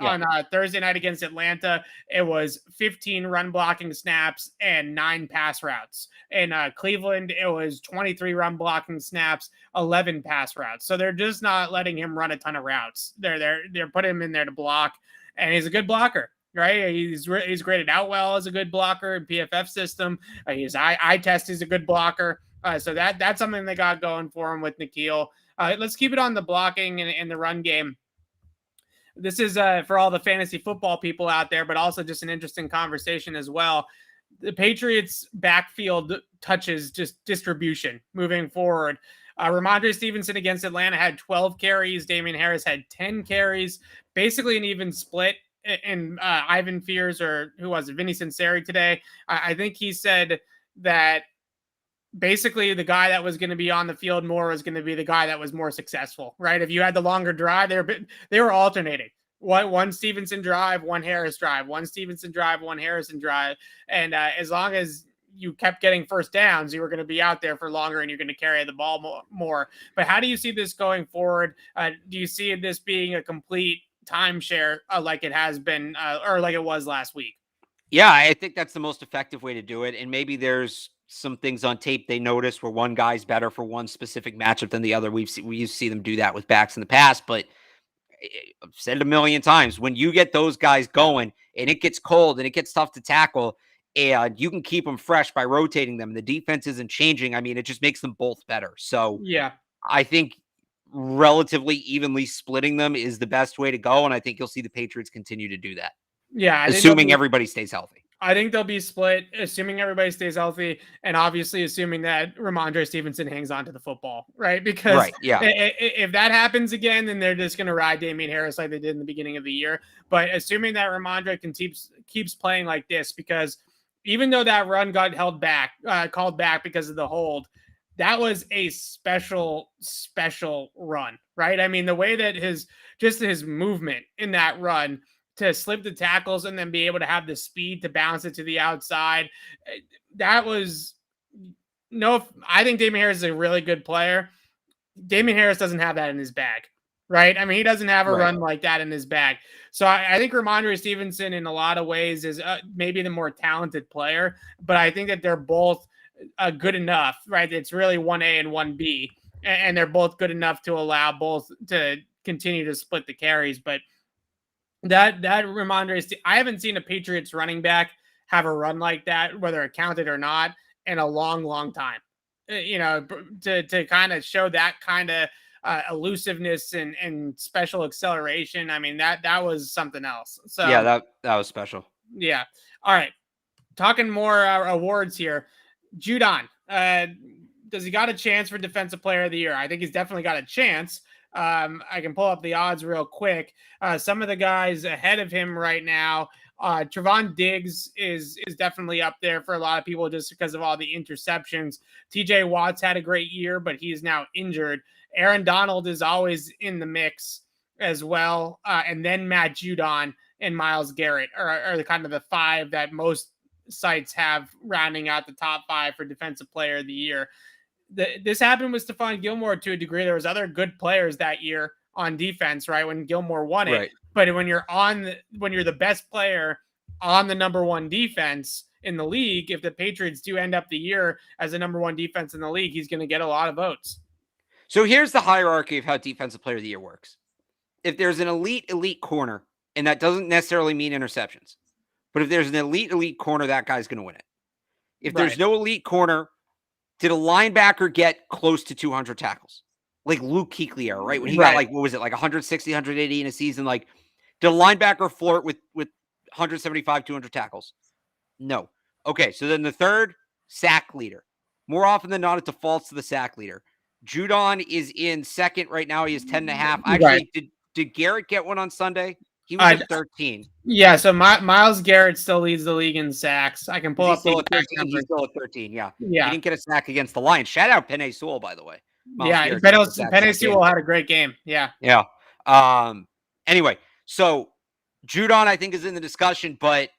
Thursday night against Atlanta, it was 15 run blocking snaps and 9 pass routes. In Cleveland, it was 23 run blocking snaps, 11 pass routes. So they're just not letting him run a ton of routes. They're putting him in there to block, and he's a good blocker. Right, he's graded out well as a good blocker in PFF system. His eye test is a good blocker. So that's something they got going for him with N'Keal. Let's keep it on the blocking and the run game. This is for all the fantasy football people out there, but also just an interesting conversation as well. The Patriots backfield touches just distribution moving forward. Ramondre Stevenson against Atlanta had 12 carries. Damian Harris had 10 carries, basically an even split. And Ivan Fears, or who was it, Vinny Sinceri today, I think he said that basically the guy that was going to be on the field more was going to be the guy that was more successful, right? If you had the longer drive, they were alternating. One Stevenson drive, one Harris drive, one Stevenson drive, one Harrison drive. And as long as you kept getting first downs, you were going to be out there for longer and you're going to carry the ball more. But how do you see this going forward? Do you see this being a complete timeshare like it has been or like it was last week? Yeah, I think that's the most effective way to do it. And maybe there's some things on tape they notice where one guy's better for one specific matchup than the other. We used to see them do that with backs in the past, but I've said it a million times, when you get those guys going and it gets cold and it gets tough to tackle and you can keep them fresh by rotating them, the defense isn't changing. I mean, it just makes them both better. So yeah, I think relatively evenly splitting them is the best way to go. And I think you'll see the Patriots continue to do that. Yeah. Assuming everybody stays healthy. I think they'll be split, assuming everybody stays healthy, and obviously assuming that Ramondre Stevenson hangs on to the football, right? Because if that happens again, then they're just going to ride Damian Harris like they did in the beginning of the year. But assuming that Ramondre keeps playing like this, because even though that run got called back because of the hold, that was a special run, right? I mean, the way that his movement in that run to slip the tackles and then be able to have the speed to bounce it to the outside. I think Damian Harris is a really good player. Damian Harris doesn't have that in his bag. right? I mean, he doesn't have a Right. run like that in his bag. So I think Ramondre Stevenson, in a lot of ways, is maybe the more talented player, but I think that they're both good enough, right? It's really 1A and 1B, and they're both good enough to allow both to continue to split the carries. But that Ramondre, I haven't seen a Patriots running back have a run like that, whether it counted or not, in a long, long time. You know, to kind of show that kind of elusiveness and special acceleration. I mean, that was something else. So Yeah, that was special. yeah. All right. Talking more awards here. Judon, does he got a chance for Defensive Player of the Year? I think he's definitely got a chance. I can pull up the odds real quick. Some of the guys ahead of him right now, Trevon Diggs is definitely up there for a lot of people just because of all the interceptions. TJ Watt's had a great year, but he's now injured. Aaron Donald is always in the mix as well. And then Matt Judon and Myles Garrett are the kind of the five that most sites have rounding out the top five for Defensive Player of the Year. This happened with Stephon Gilmore to a degree. There was other good players that year on defense, right? When Gilmore won it, Right. But when you're the best player on the number one defense in the league, if the Patriots do end up the year as the number one defense in the league, he's going to get a lot of votes. So here's the hierarchy of how Defensive Player of the Year works. If there's an elite corner, and that doesn't necessarily mean interceptions, but if there's an elite corner, that guy's going to win it. If there's no elite corner, did a linebacker get close to 200 tackles? Like Luke Kuechly era, right? When he got like, what was it, like 160, 180 in a season? Like, did a linebacker flirt with 175, 200 tackles? No. Okay, so then the third, sack leader. More often than not, it defaults to the sack leader. Judon is in second right now. He is 10.5. Actually, did Garrett get one on Sunday? He was at 13. Yeah, so Myles Garrett still leads the league in sacks. I can pull up the 13. He's still at 13, yeah. He didn't get a sack against the Lions. Shout out Penei Sewell, by the way. Penei Sewell had a great game. Yeah. Yeah. Anyway, so Judon, I think, is in the discussion, but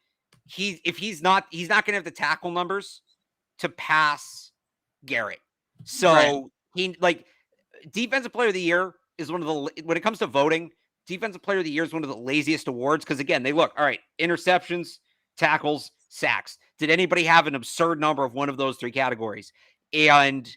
he's not going to have the tackle numbers to pass Garrett. So he, like, Defensive Player of the Year is one of the, when it comes to voting, Defensive Player of the Year is one of the laziest awards because, again, they look, all right, interceptions, tackles, sacks. Did anybody have an absurd number of one of those three categories? And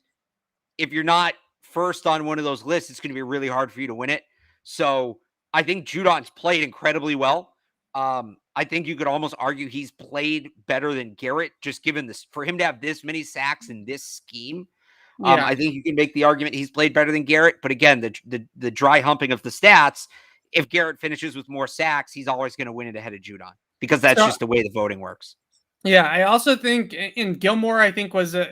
if you're not first on one of those lists, it's going to be really hard for you to win it. So I think Judon's played incredibly well. I think you could almost argue he's played better than Garrett, just given this, for him to have this many sacks in this scheme. I think you can make the argument he's played better than Garrett. But again, the dry humping of the stats, if Garrett finishes with more sacks, he's always going to win it ahead of Judon because that's just the way the voting works. Yeah, I also think in Gilmore, I think was a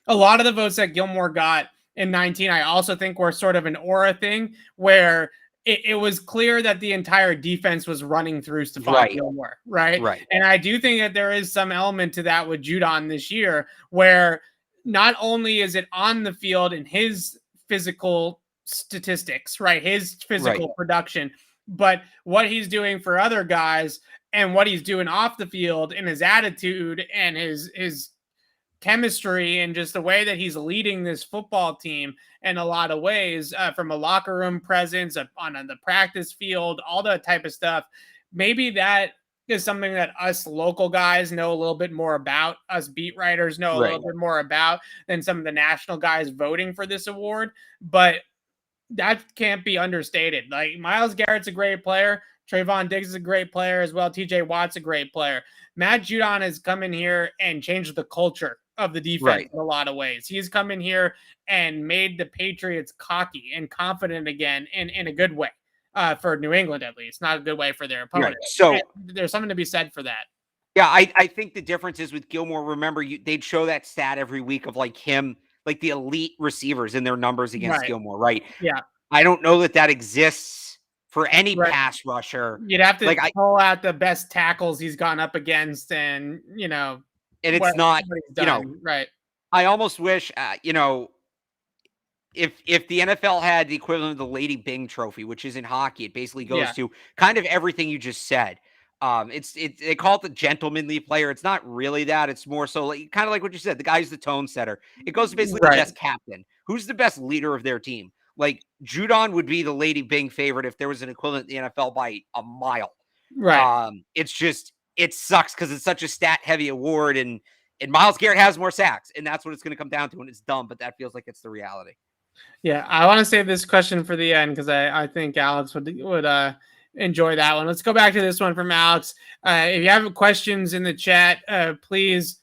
lot of the votes that Gilmore got in 19, I also think were sort of an aura thing where it was clear that the entire defense was running through Stephon Gilmore, right? And I do think that there is some element to that with Judon this year where not only is it on the field in his physical statistics, right? His physical production, but what he's doing for other guys and what he's doing off the field and his attitude and his chemistry and just the way that he's leading this football team in a lot of ways, from a locker room presence on the practice field, all that type of stuff. Maybe that is something that us local guys know a little bit more about, us beat writers know a little bit more about than some of the national guys voting for this award. But that can't be understated. Like, Myles Garrett's a great player. Trevon Diggs is a great player as well. TJ Watt's a great player. Matt Judon has come in here and changed the culture of the defense in a lot of ways. He's come in here and made the Patriots cocky and confident again in a good way, for New England at least, not a good way for their opponent. So and there's something to be said for that. Yeah, I think the difference is with Gilmore, remember, they'd show that stat every week of like him, like the elite receivers in their numbers against Gilmore, right? Yeah. I don't know that exists for any pass rusher. You'd have to pull out the best tackles he's gone up against and, and it's not, right. I almost wish, if the NFL had the equivalent of the Lady Byng Trophy, which is in hockey, it basically goes to kind of everything you just said. They call it the gentlemanly player. It's not really that. It's more so like, kind of like what you said. The guy who's the tone setter. It goes to basically the best captain. Who's the best leader of their team? Like Judon would be the Lady Bing favorite if there was an equivalent in the NFL by a mile. Right. It's just, it sucks because it's such a stat heavy award, and Myles Garrett has more sacks, and that's what it's going to come down to. And it's dumb, but that feels like it's the reality. Yeah, I want to save this question for the end because I think Alex would enjoy that one. Let's go back to this one from Alex. If you have questions in the chat, please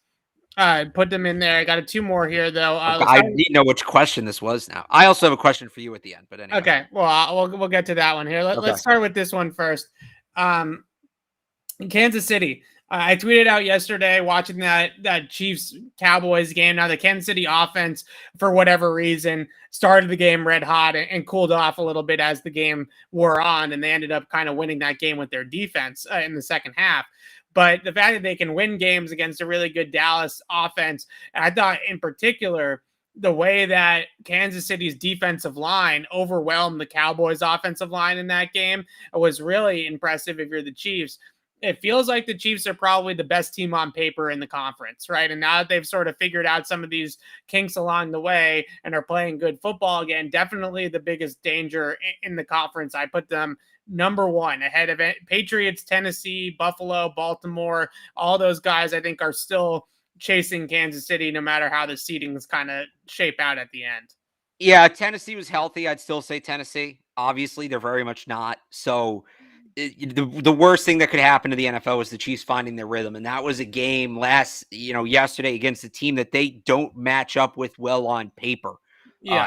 put them in there. I got two more here though. I need to know which question this was now. I also have a question for you at the end, but anyway. Okay, well we'll get to that one here. Let's start with this one first. Kansas City. I tweeted out yesterday watching that Chiefs Cowboys game. Now the Kansas City offense, for whatever reason, started the game red hot and cooled off a little bit as the game wore on, and they ended up kind of winning that game with their defense in the second half. But the fact that they can win games against a really good Dallas offense, and I thought in particular the way that Kansas City's defensive line overwhelmed the Cowboys offensive line in that game was really impressive if you're the Chiefs. It feels like the Chiefs are probably the best team on paper in the conference, right? And now that they've sort of figured out some of these kinks along the way and are playing good football again, definitely the biggest danger in the conference. I put them number one ahead of it. Patriots, Tennessee, Buffalo, Baltimore, all those guys I think are still chasing Kansas City no matter how the seedings kind of shape out at the end. Yeah, Tennessee was healthy. I'd still say Tennessee. Obviously, they're very much not. So the worst thing that could happen to the NFL was the Chiefs finding their rhythm. And that was a game yesterday against a team that they don't match up with well on paper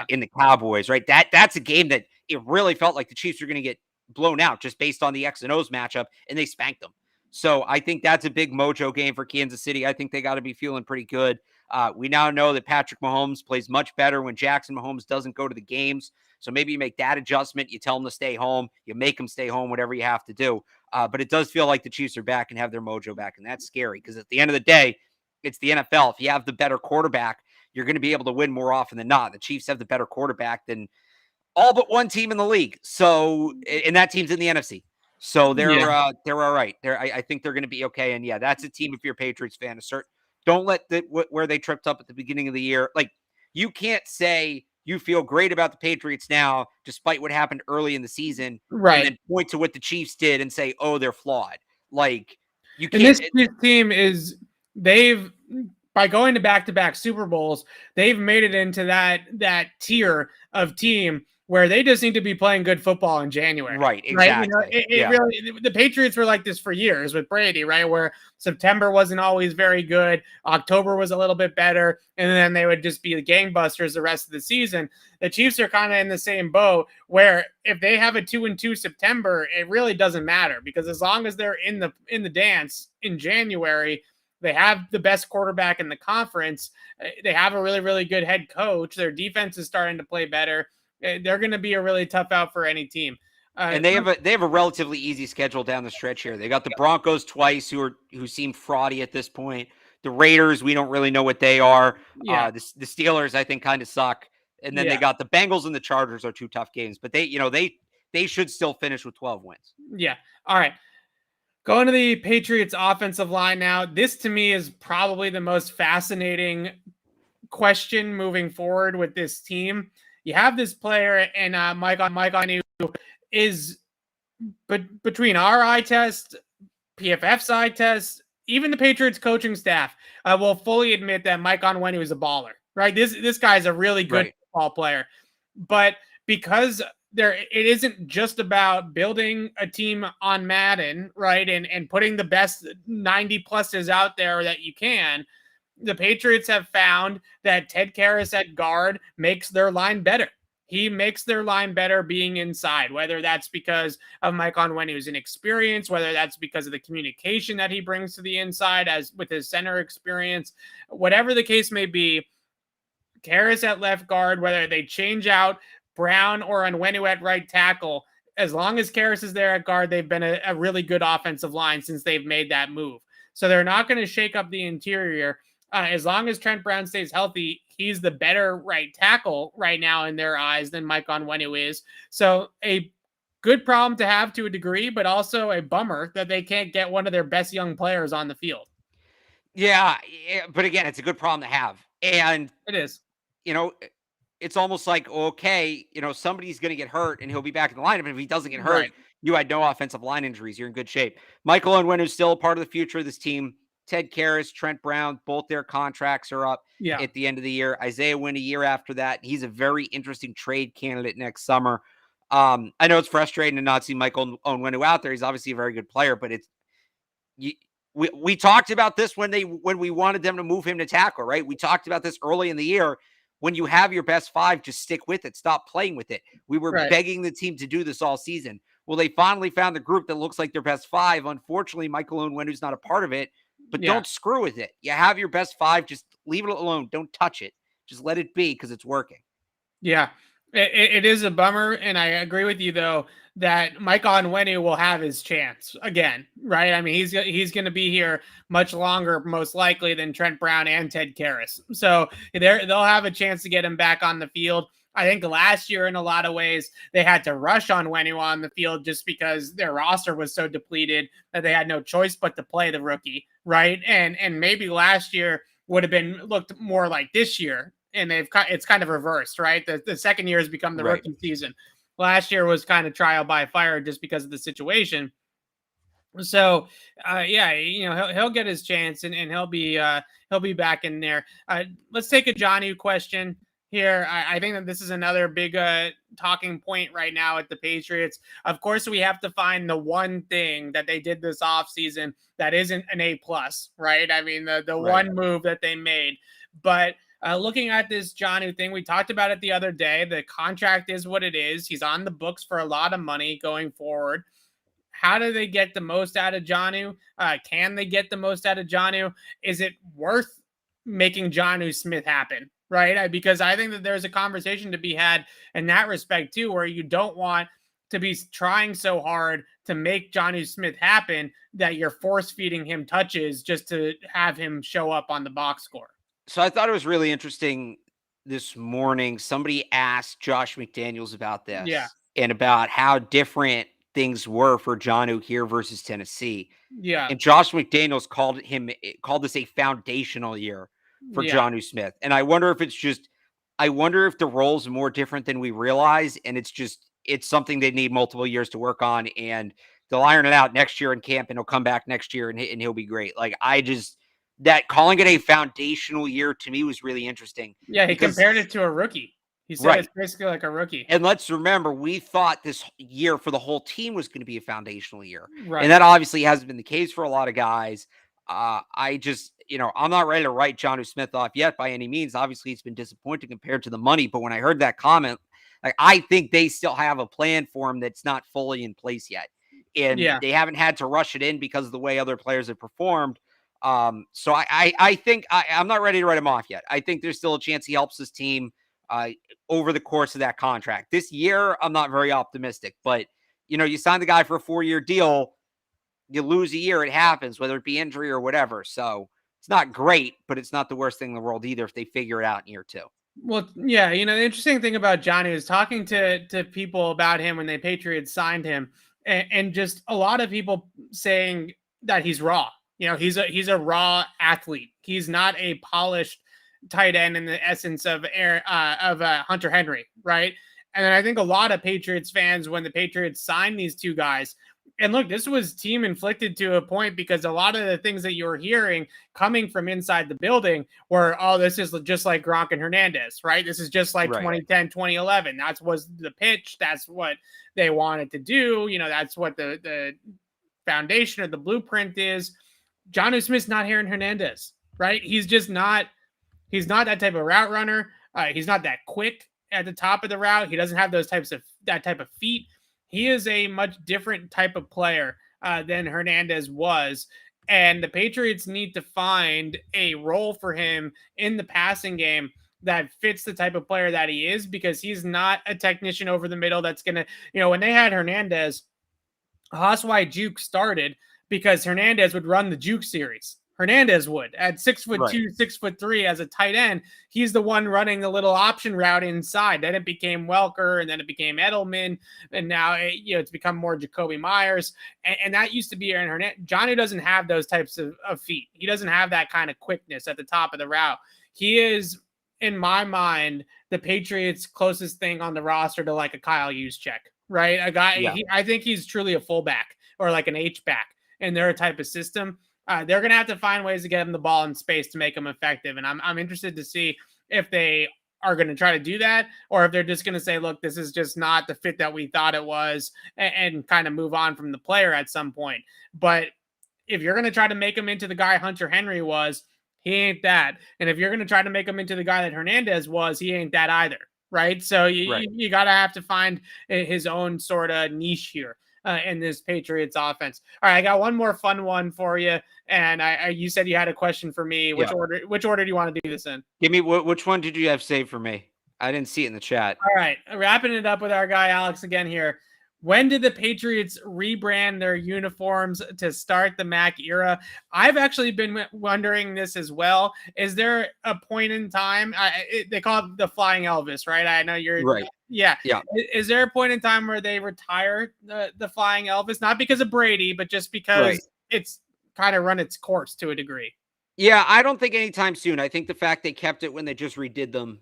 in the Cowboys, right? That's a game that it really felt like the Chiefs were going to get blown out just based on the X and O's matchup, and they spanked them. So I think that's a big mojo game for Kansas City. I think they got to be feeling pretty good. We now know that Patrick Mahomes plays much better when Jackson Mahomes doesn't go to the games. So maybe you make that adjustment. You tell him to stay home. You make him stay home, whatever you have to do. But it does feel like the Chiefs are back and have their mojo back. And that's scary because at the end of the day, it's the NFL. If you have the better quarterback, you're going to be able to win more often than not. The Chiefs have the better quarterback than all but one team in the league. So, and that team's in the NFC. So they're all right. I think they're going to be okay. And yeah, that's a team if you're a Patriots fan. Don't let where they tripped up at the beginning of the year. Like, you can't say you feel great about the Patriots now, despite what happened early in the season, right? And then point to what the Chiefs did and say, "Oh, they're flawed." Like, you can't. And this team is by going to back-to-back Super Bowls, they've made it into that tier of team where they just need to be playing good football in January. Right, exactly. Right? Really, the Patriots were like this for years with Brady, right? Where September wasn't always very good. October was a little bit better. And then they would just be the gangbusters the rest of the season. The Chiefs are kind of in the same boat where if they have a 2-2 September, it really doesn't matter because as long as they're in the dance in January, they have the best quarterback in the conference. They have a really, really good head coach. Their defense is starting to play better. They're going to be a really tough out for any team. And they have a relatively easy schedule down the stretch here. They got the Broncos twice, who seem fraudy at this point. The Raiders, we don't really know what they are. Yeah. The Steelers, I think, kind of suck. And then they got the Bengals and the Chargers are two tough games, but they should still finish with 12 wins. Yeah. All right. Going to the Patriots offensive line now. This to me is probably the most fascinating question moving forward with this team. You have this player and Mike Onwenu who is between our eye test, PFF's eye test, even the Patriots coaching staff will fully admit that Mike Onwenu is a baller, right? This guy's a really good football player. But because it isn't just about building a team on Madden, right? And putting the best 90 pluses out there that you can. The Patriots have found that Ted Karras at guard makes their line better. He makes their line better being inside, whether that's because of Mike Onwenu's inexperience, whether that's because of the communication that he brings to the inside as with his center experience, whatever the case may be. Karras at left guard, whether they change out Brown or Onwenu at right tackle, as long as Karras is there at guard, they've been a really good offensive line since they've made that move. So they're not going to shake up the interior. As long as Trent Brown stays healthy, he's the better right tackle right now in their eyes than Mike Onwenu is. So a good problem to have to a degree, but also a bummer that they can't get one of their best young players on the field. Yeah, but again, it's a good problem to have. And it is. it's almost like, okay, somebody's going to get hurt and he'll be back in the lineup. And if he doesn't get hurt, Right. you had no offensive line injuries. You're in good shape. Michael Onwenu is still a part of the future of this team. Ted Karras, Trent Brown, both their contracts are up Yeah. at the end of the year. Isaiah Wynn a year after that. He's a very interesting trade candidate next summer. I know it's frustrating to not see Michael Onwenu out there. He's obviously a very good player, but we talked about this when we wanted them to move him to tackle, right? We talked about this early in the year. When you have your best five, just stick with it. Stop playing with it. We were begging the team to do this all season. Well, they finally found the group that looks like their best five. Unfortunately, Michael Onwenu's not a part of it, but don't screw with it. You have your best five. Just leave it alone. Don't touch it. Just let it be because it's working. Yeah, it is a bummer, and I agree with you though that Mike Onwenu will have his chance again, right? I mean, he's going to be here much longer, most likely, than Trent Brown and Ted Karras. So they'll have a chance to get him back on the field. I think last year, in a lot of ways, they had to rush Onwenu on the field just because their roster was so depleted that they had no choice but to play the rookie, right? And maybe last year would have been looked more like this year. And it's kind of reversed, right? The second year has become the rookie season. Last year was kind of trial by fire just because of the situation. So, yeah, he'll get his chance and he'll be back in there. Let's take a Jonnu question here. I think that this is another big talking point right now at the Patriots. Of course, we have to find the one thing that they did this offseason that isn't an A+, right? I mean, the one move that they made. But looking at this Jonnu thing, we talked about it the other day. The contract is what it is. He's on the books for a lot of money going forward. How do they get the most out of Jonnu? Can they get the most out of Jonnu? Is it worth making Jonnu Smith happen? Right? Because I think that there's a conversation to be had in that respect too, where you don't want to be trying so hard to make Jonnu Smith happen that you're force feeding him touches just to have him show up on the box score. So I thought it was really interesting this morning. Somebody asked Josh McDaniels about this and about how different things were for Jonnu here versus Tennessee. Yeah. And Josh McDaniels called this a foundational year for Jonnu Smith. And I wonder if if the roles are more different than we realize. And it's something they need multiple years to work on. And they'll iron it out next year in camp and he'll come back next year and he'll be great. Like that calling it a foundational year to me was really interesting. Yeah, he compared it to a rookie. He said it's basically like a rookie. And let's remember, we thought this year for the whole team was going to be a foundational year. Right. And that obviously hasn't been the case for a lot of guys. I'm not ready to write Jonnu Smith off yet by any means. Obviously, it's been disappointing compared to the money. But when I heard that comment, I think they still have a plan for him that's not fully in place yet. And they haven't had to rush it in because of the way other players have performed. So I think I'm not ready to write him off yet. I think there's still a chance he helps this team over the course of that contract. This year, I'm not very optimistic, but you sign the guy for a 4-year deal, you lose a year, it happens, whether it be injury or whatever. So it's not great, but it's not the worst thing in the world either if they figure it out in year 2. Well, yeah, the interesting thing about Jonnu is talking to people about him when the Patriots signed him, and just a lot of people saying that he's raw. He's a raw athlete. He's not a polished tight end in the essence of Hunter Henry, right? And then I think a lot of Patriots fans, when the Patriots signed these two guys, and look, this was team inflicted to a point because a lot of the things that you were hearing coming from inside the building were, oh, this is just like Gronk and Hernandez, right? This is just like 2010, 2011. That was the pitch. That's what they wanted to do. That's what the foundation or the blueprint is. Jonnu Smith's not Aaron Hernandez, right? He's not that type of route runner. He's not that quick at the top of the route. He doesn't have that type of feet. He is a much different type of player than Hernandez was. And the Patriots need to find a role for him in the passing game that fits the type of player that he is, because he's not a technician over the middle that's going to, when they had Hernandez, that's why Juke started, because Hernandez would run the Juke series. Hernandez would at 6'2", 6'3" as a tight end. He's the one running the little option route inside. Then it became Welker, and then it became Edelman, and now it's become more Jacoby Myers. And that used to be Aaron Hernandez. Jonnu doesn't have those types of feet. He doesn't have that kind of quickness at the top of the route. He is in my mind, the Patriots' closest thing on the roster to like a Kyle Juszczyk, right? A guy, Yeah. I think he's truly a fullback or like an H-back in their type of system. They're going to have to find ways to get him the ball in space to make him effective. And I'm interested to see if they are going to try to do that, or if they're just going to say, look, this is just not the fit that we thought it was, and kind of move on from the player at some point. But if you're going to try to make him into the guy Hunter Henry was, he ain't that. And if you're going to try to make him into the guy that Hernandez was, he ain't that either. Right. So you got to have to find his own sort of niche here in this Patriots offense. All right. I got one more fun one for you. And you said you had a question for me. Which order do you want to do this in? Give me which one did you have saved for me? I didn't see it in the chat. All right. Wrapping it up with our guy, Alex, again here. When did the Patriots rebrand their uniforms to start the Mac era? I've actually been wondering this as well. Is there a point in time? They call it the Flying Elvis, right? I know you're right. Yeah. Yeah. Is there a point in time where they retire the Flying Elvis? Not because of Brady, but just because it's kind of run its course to a degree. Yeah, I don't think anytime soon. I think the fact they kept it when they just redid them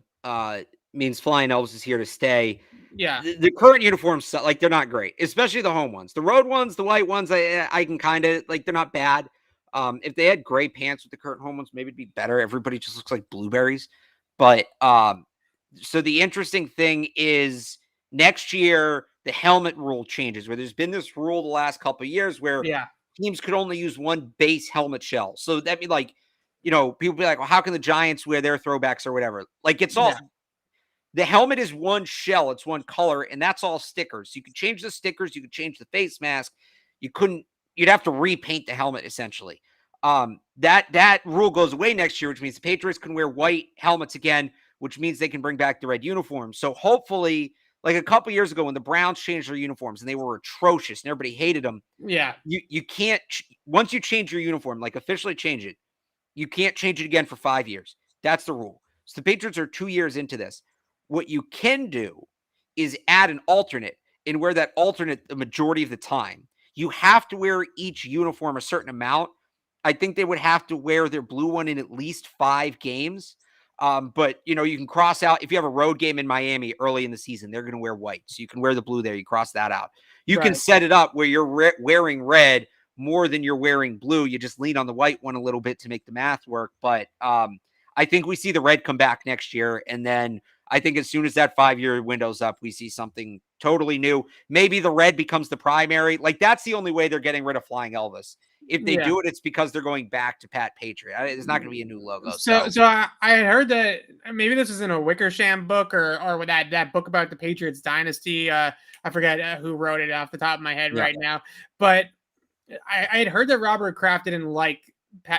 means Flying Elvis is here to stay. Yeah. The current uniforms, like, they're not great, especially the home ones. The road ones, the white ones, I can kind of, like, they're not bad. If they had gray pants with the current home ones, maybe it'd be better. Everybody just looks like blueberries. But so the interesting thing is next year, the helmet rule changes, where there's been this rule the last couple of years where teams could only use one base helmet shell. So that'd be like, people be like, well, how can the Giants wear their throwbacks or whatever? Like, it's all the helmet is one shell, it's one color, and that's all stickers. You could change the stickers, you could change the face mask. You'd have to repaint the helmet essentially. That rule goes away next year, which means the Patriots can wear white helmets again, which means they can bring back the red uniforms. So hopefully, like a couple years ago when the Browns changed their uniforms and they were atrocious and everybody hated them. Yeah. You can't, once you change your uniform, like officially change it, you can't change it again for 5 years. That's the rule. So the Patriots are 2 years into this. What you can do is add an alternate and wear that alternate the majority of the time. You have to wear each uniform a certain amount. I think they would have to wear their blue one in at least 5 games. But, you can cross out, if you have a road game in Miami early in the season, they're going to wear white. So you can wear the blue there. You cross that out. You can set it up where you're wearing red more than you're wearing blue. You just lean on the white one a little bit to make the math work. But I think we see the red come back next year. And then I think as soon as that 5-year window's up, we see something totally new. Maybe the red becomes the primary. Like, that's the only way they're getting rid of Flying Elvis. If they do it, it's because they're going back to Pat Patriot. It's not going to be a new logo. So I had heard that maybe this was in a Wickersham book or that book about the Patriots dynasty. I forget who wrote it off the top of my head right now. But I had heard that Robert Kraft didn't like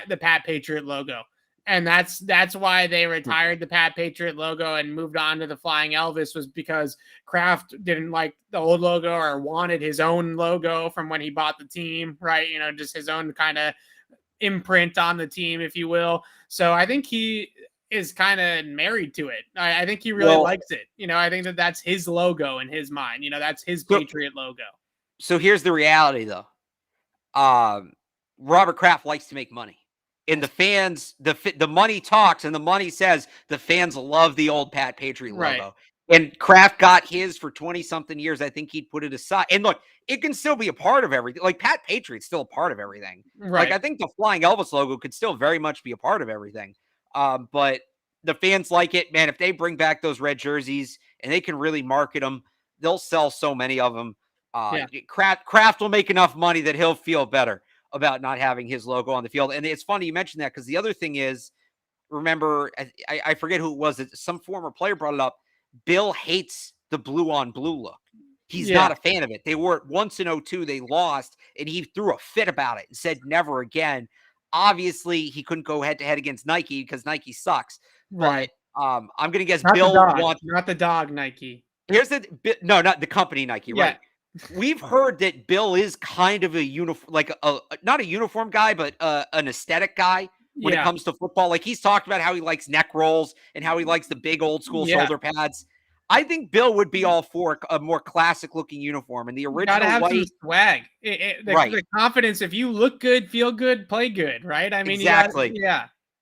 the Pat Patriot logo. And that's why they retired the Pat Patriot logo and moved on to the Flying Elvis, was because Kraft didn't like the old logo or wanted his own logo from when he bought the team, right? Just his own kind of imprint on the team, if you will. So I think he is kind of married to it. I think he really likes it. I think that's his logo in his mind. That's his Patriot logo. So here's the reality, though. Robert Kraft likes to make money. And the fans, the money talks, and the money says the fans love the old Pat Patriot logo. And Kraft got his for 20-something years. I think he'd put it aside. And look, it can still be a part of everything. Like, Pat Patriot's still a part of everything. Like, I think the Flying Elvis logo could still very much be a part of everything. But the fans like it. Man, if they bring back those red jerseys and they can really market them, they'll sell so many of them. Kraft will make enough money that he'll feel better about not having his logo on the field. And it's funny you mentioned that, because the other thing is, remember, I forget who it was, that some former player brought it up. Bill hates the blue on blue look. He's not a fan of it. They wore it once in 2002. They lost, and he threw a fit about it and said never again. Obviously, he couldn't go head to head against Nike because Nike sucks. But I'm going to guess Bill wants, not the dog Nike. Here's not the company Nike, right? We've heard that Bill is kind of a uniform, like not a uniform guy, but an aesthetic guy when it comes to football. Like, he's talked about how he likes neck rolls and how he likes the big old school shoulder pads. I think Bill would be all for a more classic looking uniform, and the original gotta have white some swag. The confidence. If you look good, feel good, play good, right? I mean, exactly.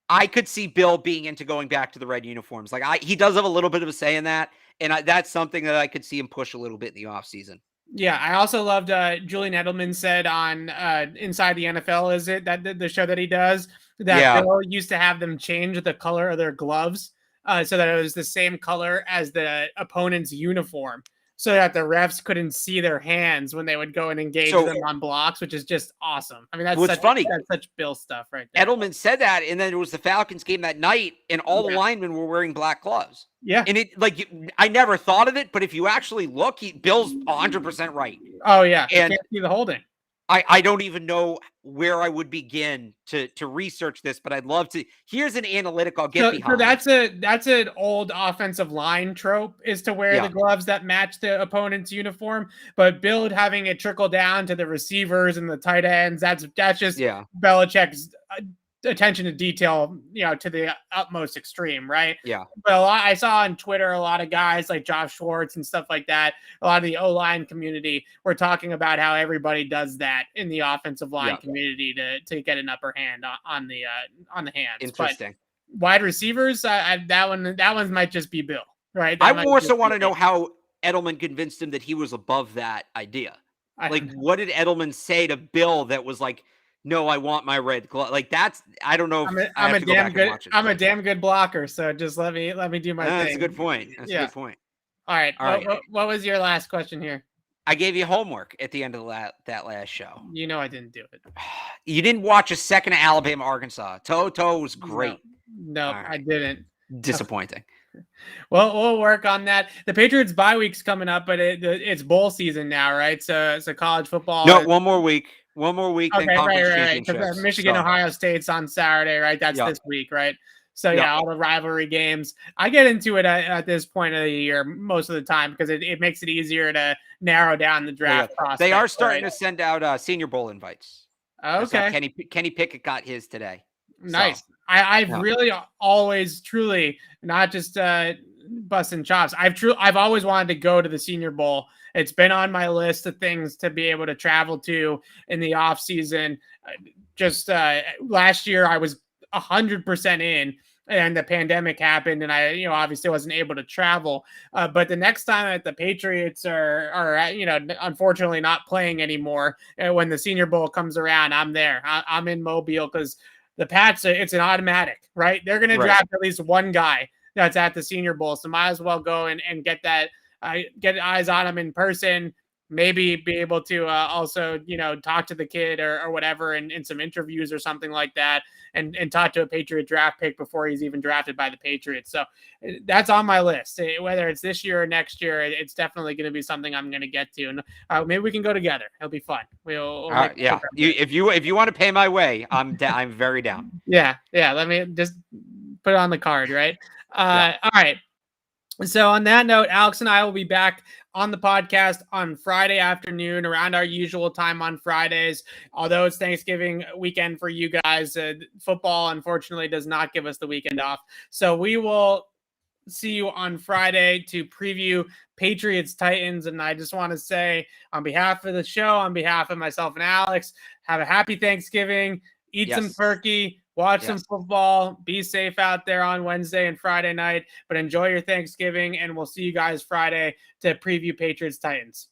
I could see Bill being into going back to the red uniforms. Like he does have a little bit of a say in that. And that's something that I could see him push a little bit in the offseason. Yeah, I also loved Julian Edelman said on Inside the NFL, is it that the show that he does, that Bill used to have them change the color of their gloves so that it was the same color as the opponent's uniform, so that the refs couldn't see their hands when they would go and engage them on blocks, which is just awesome. I mean, that's funny. That's such Bill stuff right there. Edelman said that, and then it was the Falcons game that night, and all the linemen were wearing black gloves. Yeah. And I never thought of it, but if you actually look, Bill's 100% right. Oh, yeah. And you can't see the holding. I don't even know where I would begin to research this, but I'd love to. Here's an analytic I'll get behind. So that's an old offensive line trope, is to wear the gloves that match the opponent's uniform. But Bill having it trickle down to the receivers and the tight ends, that's just Belichick's attention to detail, to the utmost extreme, right? Yeah. But I saw on Twitter a lot of guys like Josh Schwartz and stuff like that, a lot of the O-line community were talking about how everybody does that in the offensive line community to get an upper hand on the hands. Interesting. But wide receivers, that one might just be Bill, right? I more so want to know how Edelman convinced him that he was above that idea. Like, what did Edelman say to Bill that was like, no, I want my red glove. Like I don't know. I'm a damn good blocker. So just let me do my thing. That's a good point. That's a good point. All right. What was your last question here? I gave you homework at the end of that last show. You know I didn't do it. You didn't watch a second of Alabama, Arkansas. Toto was great. No, right. I didn't. Disappointing. Well, we'll work on that. The Patriots bye week's coming up, but it's bowl season now, right? So college football. No, one more week. One more week. Okay, right. Because Michigan, Ohio State's on Saturday, right? That's this week, right? So all the rivalry games. I get into it at this point of the year most of the time because it makes it easier to narrow down the draft process. They are starting to send out Senior Bowl invites. Okay. Kenny Pickett got his today. Nice. So, I've really always truly not just busting chops. I've always wanted to go to the Senior Bowl. It's been on my list of things to be able to travel to in the off season. Just last year, I was 100% in, and the pandemic happened, and I, obviously wasn't able to travel. But the next time that the Patriots are unfortunately not playing anymore, when the Senior Bowl comes around, I'm there. I'm in Mobile because the Pats, it's an automatic, right? They're going to draft at least one guy that's at the Senior Bowl, so might as well go and get that. Get eyes on him in person, maybe be able to also, talk to the kid or whatever in some interviews or something like that, and talk to a Patriot draft pick before he's even drafted by the Patriots. So that's on my list. Whether it's this year or next year, it's definitely going to be something I'm going to get to. And maybe we can go together. It'll be fun. We'll if you want to pay my way, I'm very down. Yeah. Let me just put it on the card, right? All right. So on that note, Alex and I will be back on the podcast on Friday afternoon around our usual time on Fridays. Although it's Thanksgiving weekend for you guys, football unfortunately does not give us the weekend off. So we will see you on Friday to preview Patriots Titans. And I just want to say, on behalf of the show, on behalf of myself and Alex, have a happy Thanksgiving. Eat some turkey. Watch some football. Be safe out there on Wednesday and Friday night, but enjoy your Thanksgiving, and we'll see you guys Friday to preview Patriots Titans.